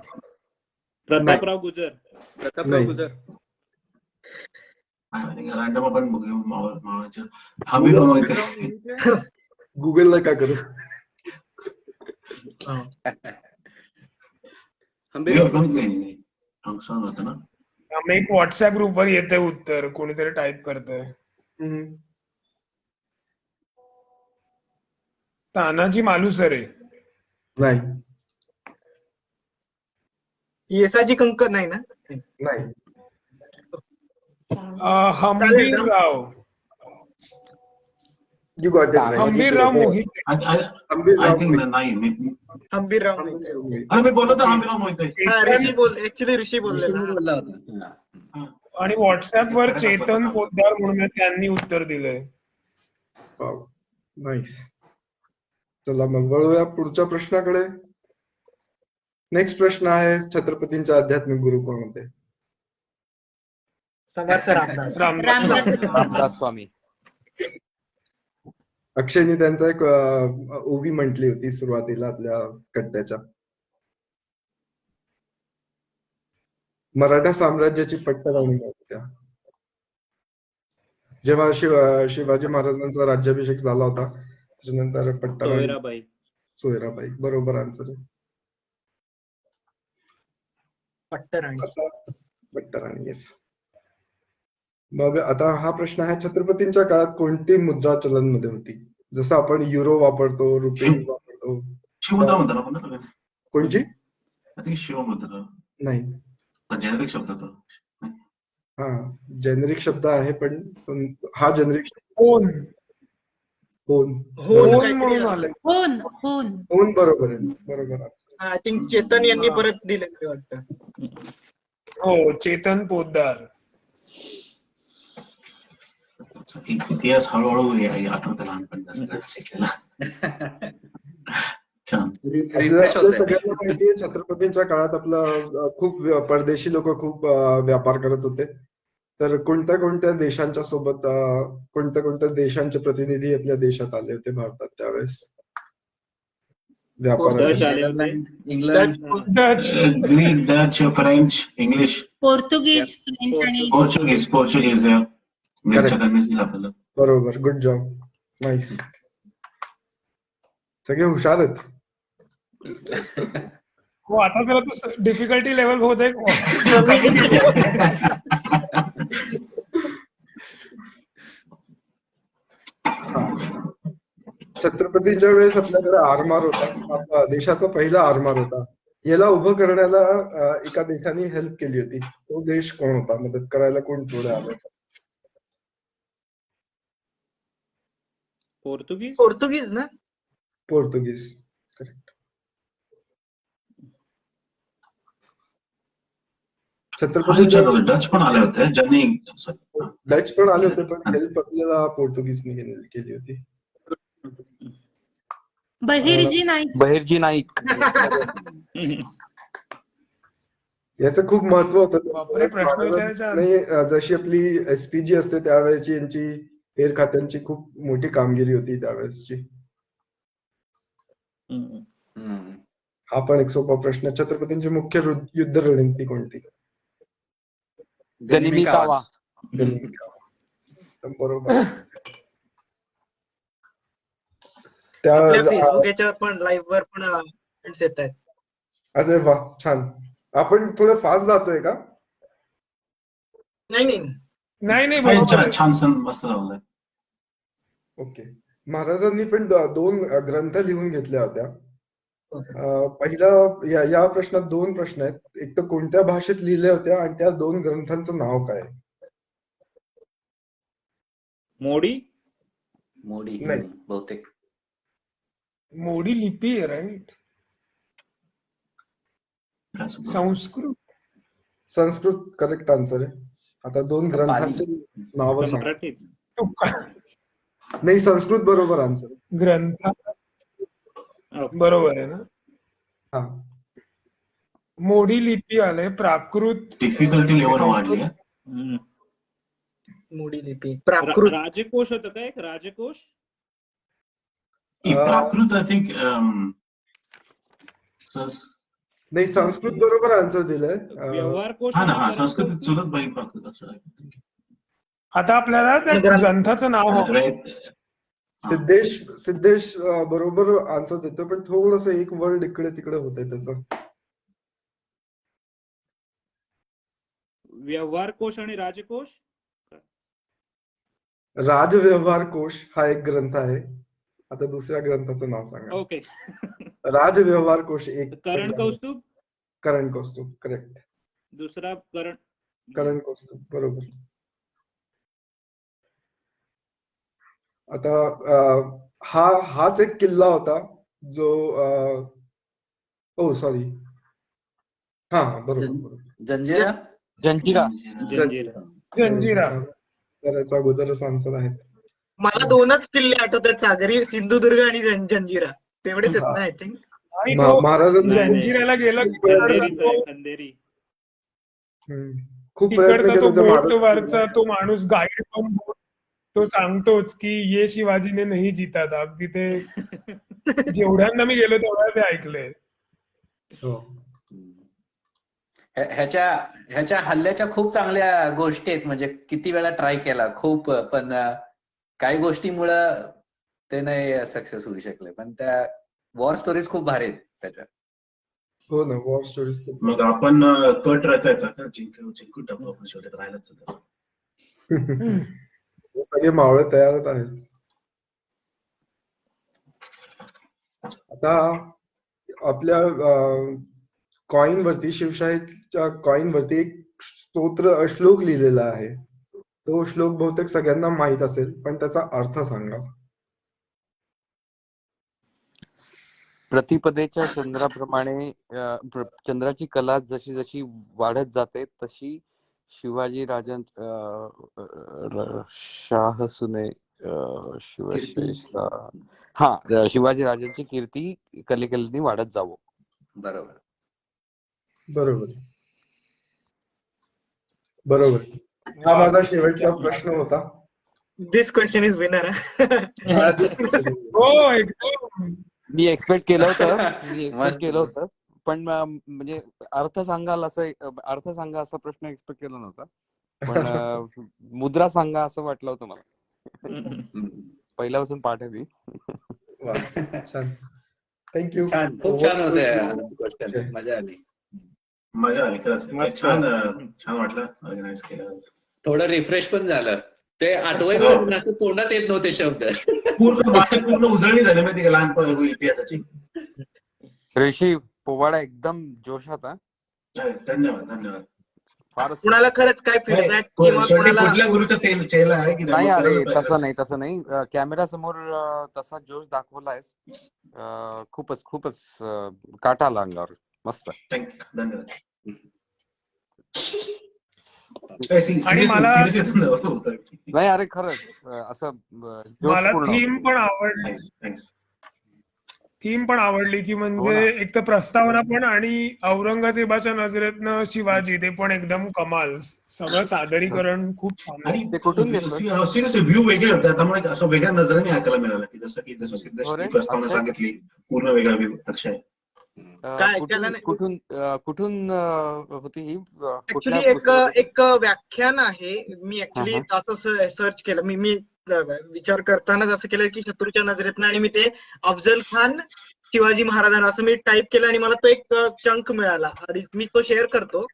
प्रतापराव गुजर. नाही. रँडम आपण बघू. हमीरराव मोहिते. गुगलला का करू? एक व्हॉट्सअप ग्रुपवर येते उत्तर, कोणीतरी टाईप करतंय. तानाजी मालुसरे. नाही. येसाजी कंकर. नाही ना. नाही. Hambirrao. You got it right. Hambirrao Mohite. Hambirrao Mohite. अरे मी बोलतो हमीरराव मोहिते. ऋषी बोललेला. आणि व्हॉट्सअपवर चेतन पोद्दार म्हणून त्यांनी उत्तर दिलंय. नाईस. चला मग वळूया पुढच्या प्रश्नाकडे. नेक्स्ट प्रश्न आहे, छत्रपतींचे आध्यात्मिक गुरु कोण होते? समर्थ रामदास स्वामी. अक्षयनी त्यांचा एक ओवी म्हटली होती सुरुवातीला आपल्या कट्ट्याच्या. मराठा साम्राज्याची पट्टराणी होत्या. जेव्हा शिवाजी महाराजांचा राज्याभिषेक झाला होता त्याच्यानंतर पट्टराणी. सोयराबाई. बरोबर आन्सर आहे. पट्टराणी. येस. मग आता हा प्रश्न आहे, छत्रपतींच्या काळात कोणती मुद्रा चलनमध्ये होती? जसं आपण युरो वापरतो, रुपये वापरतो. शिवमुद्रा म्हणतो ना. कोणची? शिवमुद्रा. नाही. जेनेरिक शब्द तो. हा, जेनेरिक शब्द आहे पण हा जेनेरिक. होन. बरोबर आहे. बरोबर. आय थिंक चेतन यांनी परत दिले वाटतं. हो, चेतन पोद्दार. इतिहास हळूहळू आठवतं लहानपणी सगळं शिकलेला. छान. रिफ्रेश आपल्या होते. सगळ्यांना माहिती आहे छत्रपतींच्या काळात आपलं खूप परदेशी लोक खूप व्यापार करत होते. तर कोणत्या कोणत्या देशांच्या सोबत कोणत्या कोणत्या देशांचे प्रतिनिधी आपल्या देशात आले होते भारतात त्यावेळेस डच व्यापारासाठी? आले होते. England, Dutch, Greek, Dutch, French, English, Portuguese, French आणि पोर्चुगीज ग्रीकच्या दरम्यान दिलं आपल्याला. बरोबर, गुड जॉब, नाईस. सगळे हुशार आहेत. हो आता जरा तू डिफिकल्टी लेवल बहुत आहे. छत्रपतींच्या वेळेस आपल्याकडे आरमार होता. आपला देशाचा पहिला आरमार होता. याला उभं करण्याला एका देशाने हेल्प केली होती. तो देश कोण होता? मदत करायला कोण पुढे आलं? पोर्तुगीज ना. पोर्तुगीज, करेक्ट. छत्रपतींच्या डच पण आले होते ज्यांनी डच पण आले होते पण हेल्प आपल्याला पोर्तुगीजने केली होती. बहिर्जी नाईक. बहिर्जी नाईक. याचं खूप महत्व बापरे, प्रश्न विचारायच्या आधी. होतं. जशी आपली एसपीजी असते त्यावेळेची यांची हेर खात्यांची खूप मोठी कामगिरी होती त्यावेळेसची. हा पण एक सोपा प्रश्न. छत्रपतींची मुख्य युद्ध रणनीती कोणती? गनिमी कावा. बरोबर. आपल्या फेसबुक याच्यावर पण लाईव्ह वर पण कमेंट्स येत आहेत. अरे वा, छान. आपण थोडं फास्ट जातोय का? नाही नाही बरोबर आहे. छान सण मस्त झालंय. ओके. महाराजांनी पण दोन ग्रंथ लिहून घेतल्या होत्या. पहिला या प्रश्नात दोन प्रश्न आहेत. एक तर कोणत्या भाषेत लिहिल्या होत्या आणि त्या दोन ग्रंथांचं नाव काय? मोडी नाही. बहुतेक मोडी लिपी आहे, राईट? संस्कृत करेक्ट आन्सर आहे. आता दोन ग्रंथांची नावं सांग. नाही, संस्कृत बरोबर आन्सर. ग्रंथ बरोबर आहे ना? हा. मोडी लिपी आले. प्राकृत डिफिकल्टी लेवल वाढली. मोडी लिपी, प्राकृत. राजकोश होतं का एक राजकोश? प्राकृत आय थिंक. नाही, संस्कृत बरोबर आन्सर दिलाय. व्यवहार कोश. हा संस्कृत चुलत बाई प्राकृत असं. आता आपल्याला त्या ग्रंथाचं नाव हवं. सिद्धेश बरोबर आन्सर देतो पण थोडस एक वर्ड इकडे तिकडे होतंय त्याचं. व्यवहार कोश आणि राजकोश. राजव्यवहार कोश हा एक ग्रंथ आहे. आता दुसऱ्या ग्रंथाचं नाव सांगा. ओके. राजव्यवहार कोश एक. करण कौस्तुभ. करण कौस्तुभ, करेक्ट. दुसरा करण कौस्तुभ, बरोबर. आता हाच एक किल्ला होता जो सॉरी हा बरोबर. जंजिरा. त्याचा अगोदरच आन्सर आहे. मला दोनच किल्ले आठवतात, सागरी, सिंधुदुर्ग आणि जंजिरा. तेवढेच आहेत ना आय थिंक. महाराजांनी जंजिराला गेलं खंदेरी. खूप प्रयत्न केले होते. तो माणूस गाईड पण तो सांगतोच की ये शिवाजीने नाही जितात. अगदी ते जेवढ्यांना मी गेलो तेवढ्या ते ऐकलंय. ह्याच्या हल्ल्याच्या खूप चांगल्या गोष्टी आहेत. म्हणजे किती वेळा ट्राय केला खूप, पण काही गोष्टीमुळं ते नाही सक्सेस होऊ शकले. पण त्या वॉर स्टोरीज खूप भारी आहेत त्याच्या. हो ना, वॉर स्टोरीज. मग आपण कट रचायचा का? जिंकू टाकू आपण शेवटी राहिलाच. सगळे मावळे तयारच आहेत. आता आपल्या कॉइन वरती, शिवशाहीच्या कॉइन वरती एक श्लोक लिहिलेला आहे. तो श्लोक बहुतेक सगळ्यांना माहित असेल पण त्याचा अर्थ सांगा. प्रतिपदेच्या चंद्राप्रमाणे चंद्राची कला जशी जशी वाढत जाते तशी शिवाजी राजन शाह सुने शिवाजी राजांची कीर्ती कलेकलेने वाढत जावो. बरोबर. बरोबर. बरोबर. हा माझा शेवटचा प्रश्न होता. दिस क्वेश्चन इज विनर. हो एकदम. मी एक्सपेक्ट केलं होतं पण म्हणजे अर्थ सांगा असा प्रश्न एक्सपेक्ट केला नव्हता, पण मुद्रा सांगा असं वाटलं होतं मला. पहिल्यापासून पाठ आहे ती. छान. थँक्यू. खूप छान होते. मजा आली खरंच. छान वाटलं ऑर्गनाईज केलं. थोडं रिफ्रेश पण झालं. ते आठवायचं तोंडात येत नव्हते शब्द. पूर्ण उजळणी झाली माहिती का लहानपण इतिहासाची. ऋषी पोवाडा एकदम जोशात. धन्यवाद. कुणाला खरंच काय फीडबॅक किंवा कुठल्या गुरुचा चेला आहे की नाही? अरे तसं नाही. कॅमेरा समोर तसा जोश दाखवलायस. खूपच काटा आला अंगावर. मस्त. धन्यवाद. आणि मला नाही अरे खरंच असं मला थीम पण आवडली की म्हणजे एक तर प्रस्तावना पण आणि औरंगजेबाच्या नजरेतनं शिवाजी ते पण एकदम कमाल. सगळं सादरीकरण खूप छान. आणि ते कुठून सिरियसली व्ह्यू वेगळे होते. त्यामुळे असं वेगळ्या नजरेने ऐकायला मिळालं की जसं सिद्धेशची प्रस्तावना सांगितली पूर्ण वेगळा व्ह्यू. अक्षय कुठून होती ही? ऍक्च्युली एक व्याख्यान आहे. मी ऍक्च्युली असं सर्च केलं. मी विचार करतानाच असं केलं की शत्रूच्या नजरेतनं, आणि मी ते अफजल खान शिवाजी महाराजांना असं मी टाईप केलं आणि मला तो एक चंक मिळाला आणि मी तो शेअर करतो.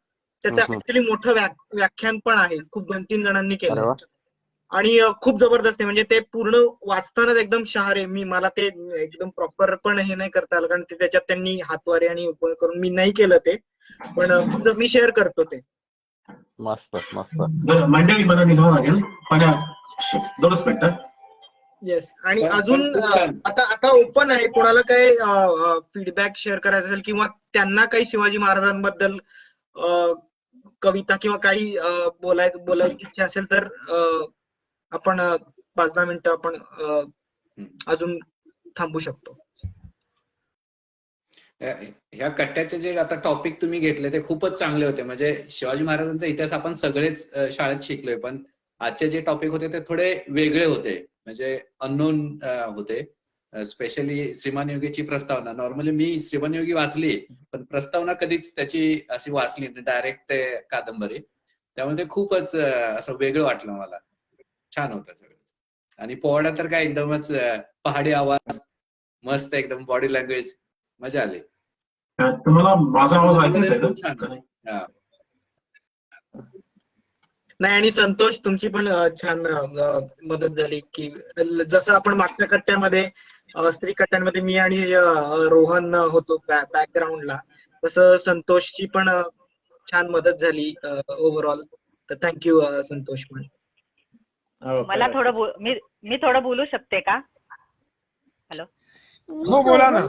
त्याचं ऍक्च्युली मोठं व्याख्यान पण आहे. खूप 2-3 जणांनी केलं आणि खूप जबरदस्त आहे. म्हणजे ते पूर्ण वाचतानाच एकदम शहार आहे. मला ते एकदम प्रॉपर पण हे नाही करता आलं कारण त्याच्यात त्यांनी हातवारे आणि उपयोग करून मी नाही केलं ते, पण मी शेअर करतो ते. मस्त. मंडळी मला निघावं लागेल पण 2 मिनिटं. येस. आणि अजून आता ओपन आहे. कोणाला काही फीडबॅक शेअर करायचा असेल किंवा त्यांना काही शिवाजी महाराजांबद्दल कविता किंवा काही बोलायची इच्छा असेल तर आपण 5-10 मिनिटं आपण अजून थांबू शकतो. ह्या कट्ट्याचे जे आता टॉपिक तुम्ही घेतले ते खूपच चांगले होते. म्हणजे शिवाजी महाराजांचा इतिहास आपण सगळेच शाळेत शिकलोय, पण आजचे जे टॉपिक होते ते थोडे वेगळे होते. म्हणजे अननोन होते. स्पेशली श्रीमान योगीची प्रस्तावना. नॉर्मली मी श्रीमान योगी वाचली, पण प्रस्तावना कधीच त्याची अशी वाचली नाही, डायरेक्ट ते कादंबरी. त्यामुळे ते खूपच असं वेगळं वाटलं मला. छान होतं सगळं. आणि पोवाडा तर काय एकदमच पहाडी आवाज, मस्त एकदम बॉडी लँग्वेज, मजा आली. तुम्हाला माझा आवाज ऐकू येतोय का? नाही, आणि संतोष तुमची पण छान मदत झाली की जसं आपण मागच्या कट्ट्यामध्ये स्त्री कट्ट्यांमध्ये मी आणि रोहन होतो बॅकग्राऊंडला, तसं संतोषची पण छान मदत झाली ओव्हरऑल. तर थँक्यू संतोष. पण मला मी थोडं बोलू शकते का? हॅलो. हो बोला ना.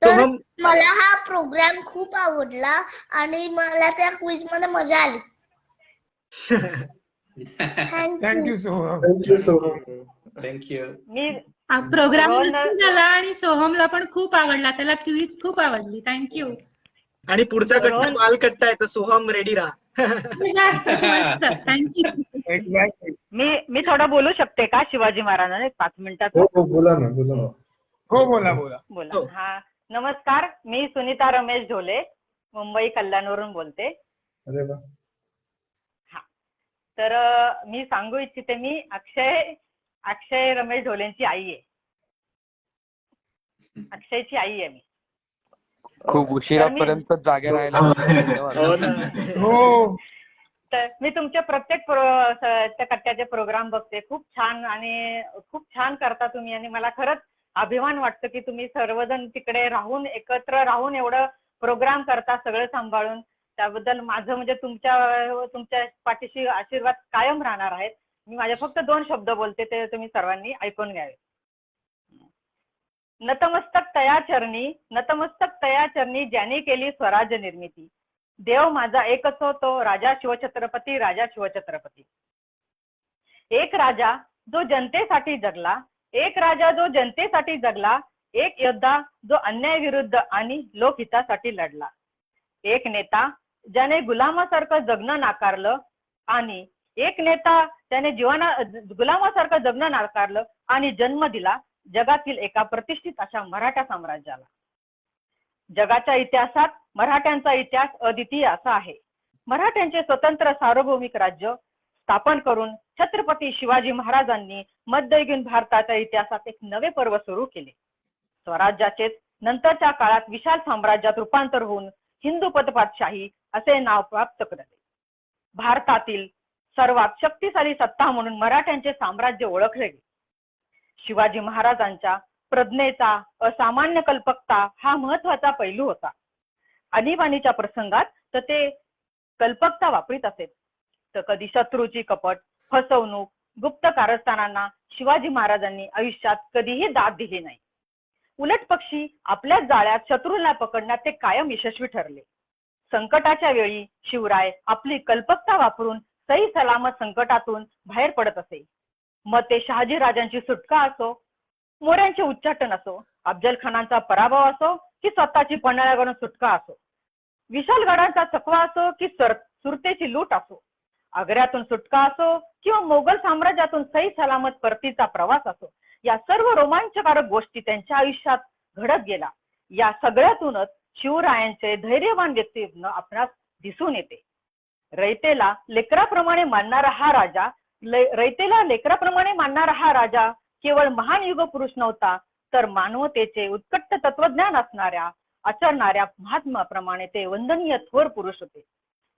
तर मला हा प्रोग्राम खूप आवडला आणि मला त्या क्विज मध्ये मजा आली. Thank you thank you. प्रोग्राम झाला आणि सोहमला पण खूप आवडला. त्याला क्विज खूप आवडली. थँक्यू. आणि पुढचा कट्टा बाल कट्टा आहे तर सोहम रेडी राहा. मस्त. थँक्यू. मी थोडं बोलू शकते का शिवाजी महाराजांना 5 मिनिटात? हो बोला ना. हो बोला. हा, नमस्कार. मी सुनीता रमेश ढोले, मुंबई कल्याणवरून बोलते. अरे वा. हा, तर मी सांगू इच्छिते, मी अक्षय रमेश ढोलेंची आई आहे. अक्षयची आई आहे मी. खूप उशिरापर्यंत जागे राहायला. हो. तर मी तुमचे प्रत्येक त्या कट्ट्याचे प्रोग्राम बघते. खूप छान आणि खूप छान करता तुम्ही, आणि मला खरंच अभिमान वाटतं की तुम्ही सर्वजण तिकडे राहून एकत्र राहून एवढं प्रोग्राम करता सगळं सांभाळून. त्याबद्दल माझं म्हणजे तुमच्या पाठीशी आशीर्वाद कायम राहणार आहेत. मी माझे फक्त 2 शब्द बोलते, ते तुम्ही सर्वांनी ऐकून घ्यावे. नतमस्तक तया चरणी ज्याने केली स्वराज्य निर्मिती. देव माझा एकच होतो, राजा शिवछत्रपती, राजा शिवछत्रपती. एक राजा जो जनतेसाठी जगला, एक राजा जो जनतेसाठी जगला, एक योद्धा जो अन्याय विरुद्ध आणि लोकहितासाठी लढला. एक नेता ज्याने गुलामासारखं जगणं नाकारलं आणि एक नेता त्याने गुलामासारखं जगणं नाकारलं आणि जन्म दिला जगातील एका प्रतिष्ठित अशा मराठा साम्राज्याला. जगाच्या इतिहासात मराठ्यांचा इतिहास अद्वितीय असा आहे. मराठ्यांचे स्वतंत्र सार्वभौमिक राज्य स्थापन करून छत्रपती शिवाजी महाराजांनी मध्ययुगीन भारताच्या इतिहासात एक नवे पर्व सुरू केले. स्वराज्याचे नंतरच्या काळात विशाल साम्राज्यात रूपांतर होऊन हिंदू पदपातशाही असे नाव प्राप्त करते. भारतातील सर्वात शक्तिशाली सत्ता म्हणून मराठ्यांचे साम्राज्य ओळखले गेले. शिवाजी महाराजांच्या प्रज्ञेचा असामान्य कल्पकता हा महत्वाचा पैलू होता. आणीबाणीच्या प्रसंगात तर ते कल्पकता वापरीत असेल, तर कधी शत्रूची कपट, फसवणूक, गुप्त कारस्थानांना शिवाजी महाराजांनी आयुष्यात कधीही दाद दिली नाही. उलट पक्षी आपल्याच जाळ्यात शत्रूला पकडण्यात ते कायम यशस्वी ठरले. संकटाच्या वेळी शिवराय आपली कल्पकता वापरून सही सलामत संकटातून बाहेर पडत असे. मग ते शहाजी राजांची सुटका असो, मोऱ्यांचे उच्चाटन असो, अफजल खानांचा पराभव असो की स्वतःची पन्हाळ्यावरून सुटका असो, विशालगडांचा चकवा असो की सुरतेची लूट असो, आग्र्यातून सुटका असो किंवा मोगल साम्राज्यातून सही सलामत परतीचा प्रवास असो, या सर्व रोमांचकारक गोष्टी त्यांच्या आयुष्यात घडत गेला. या सगळ्यातूनच शिवरायांचे धैर्यवान व्यक्तित्व आपणास दिसून येते. रयतेला लेकराप्रमाणे मानणारा हा राजा केवळ महान युग पुरुष नव्हता, तर मानवतेचे उत्कट तत्वज्ञान असणाऱ्या आचरणाऱ्या महात्माप्रमाणे ते वंदनीय थोर पुरुष होते.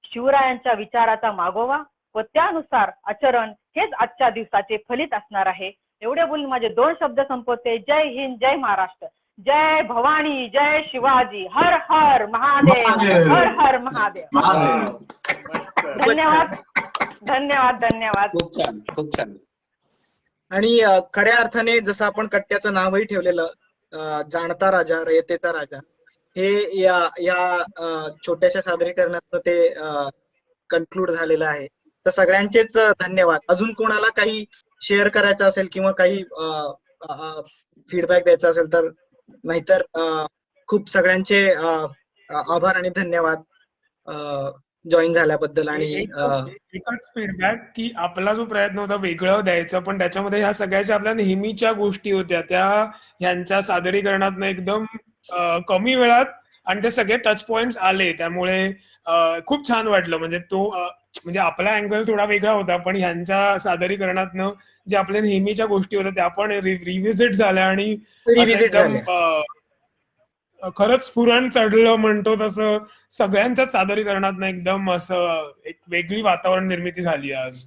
शिवरायांच्या विचाराचा मागोवा व त्यानुसार आचरण हेच आजच्या दिवसाचे फलित असणार आहे. एवढे बोलून माझे 2 शब्द संपवते. जय हिंद, जय महाराष्ट्र, जय भवानी, जय शिवाजी, हर हर महादेव, हर हर महादेव. धन्यवाद धन्यवाद धन्यवाद. खूप छान, खूप छान. आणि खऱ्या अर्थाने जसं आपण कट्ट्याचं नावही ठेवलेलं जाणता राजा, रयतेचा राजा, हे या छोट्याशा सादरीकरणात ते कन्क्लूड झालेलं आहे. तर सगळ्यांचेच धन्यवाद. अजून कोणाला काही शेअर करायचं असेल किंवा काही फीडबॅक द्यायचा असेल तर, नाहीतर खूप सगळ्यांचे आभार आणि धन्यवाद जॉईन झाल्याबद्दल. आणि एकच फीडबॅक की आपला जो प्रयत्न होता वेगळं द्यायचा, पण त्याच्यामध्ये ह्या सगळ्याच्या आपल्या नेहमीच्या गोष्टी होत्या त्या ह्यांच्या सादरीकरणात एकदम कमी वेळात आणि ते सगळे टच पॉइंट्स आले. त्यामुळे खूप छान वाटलं. म्हणजे आपला अँगल थोडा वेगळा होता, पण ह्यांच्या सादरीकरणातनं जे आपल्या नेहमीच्या गोष्टी होत्या त्या पण रिव्हिजिट झाल्या आणि खरंच स्फुरण चढलं म्हणतो तसं सगळ्यांच्याच सादरीकरणात एकदम असं एक वेगळी वातावरण निर्मिती झाली आज.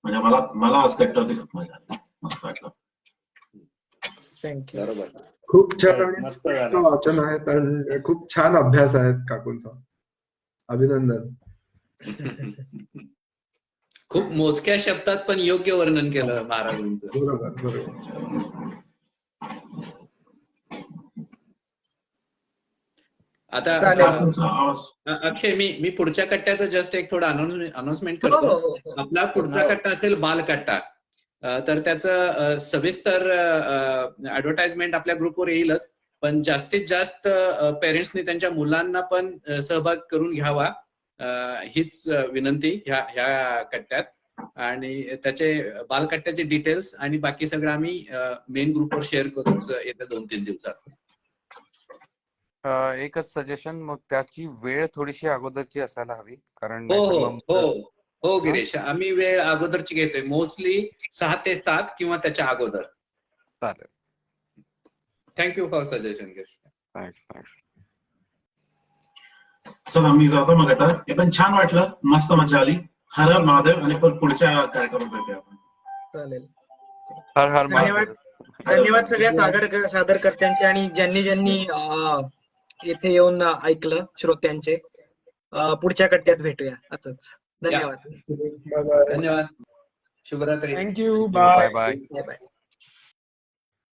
म्हणजे मला आज कट्ट्यावरती खूप मजा आली, मस्त वाटलं. थँक्यू. बरोबर. खूप छान आणि स्पष्ट वाचन आहेत आणि खूप छान अभ्यास आहेत काकूंचा. अभिनंदन. खूप मोजक्या शब्दात पण योग्य वर्णन केलं महाराजांचं. बरोबर बरोबर. आता अक्षय, मी पुढच्या कट्ट्याचं जस्ट एक थोडं अनाउन्समेंट करतो. आपला पुढचा कट्टा असेल बालकट्टा. तर त्याचं सविस्तर ऍडव्हर्टाइजमेंट आपल्या ग्रुपवर येईलच, पण जास्तीत जास्त पेरेंट्सनी त्यांच्या मुलांना पण सहभाग करून घ्यावा हीच विनंती ह्या कट्ट्यात. आणि त्याचे बालकट्ट्याचे डिटेल्स आणि बाकी सगळं आम्ही मेन ग्रुपवर शेअर करूच येत्या 2-3 दिवसात. एकच सजेशन, मग त्याची वेळ थोडीशी अगोदरची असायला हवी, कारण हो गिरीश, आम्ही वेळ अगोदरची घेतोय. मोस्टली 6 ते 7 किंवा त्याच्या अगोदर. चालेल. Thank you for suggestion Girish. Thanks. चला मी जातो मग. आता एकदम छान वाटलं, मस्त मजा आली. हर हर महादेव. आणि पुढच्या कार्यक्रमात भेटूया आपण. चालेल. हर हर महादेव. धन्यवाद सगळ्या सादरकर्त्यांचे आणि ज्यांनी येथे येऊन ऐकलं, श्रोत्यांचे. पुढच्या कट्ट्यात भेटूया असंच. धन्यवाद. धन्यवाद. शुभरात्री. थँक्यू. Bye bye.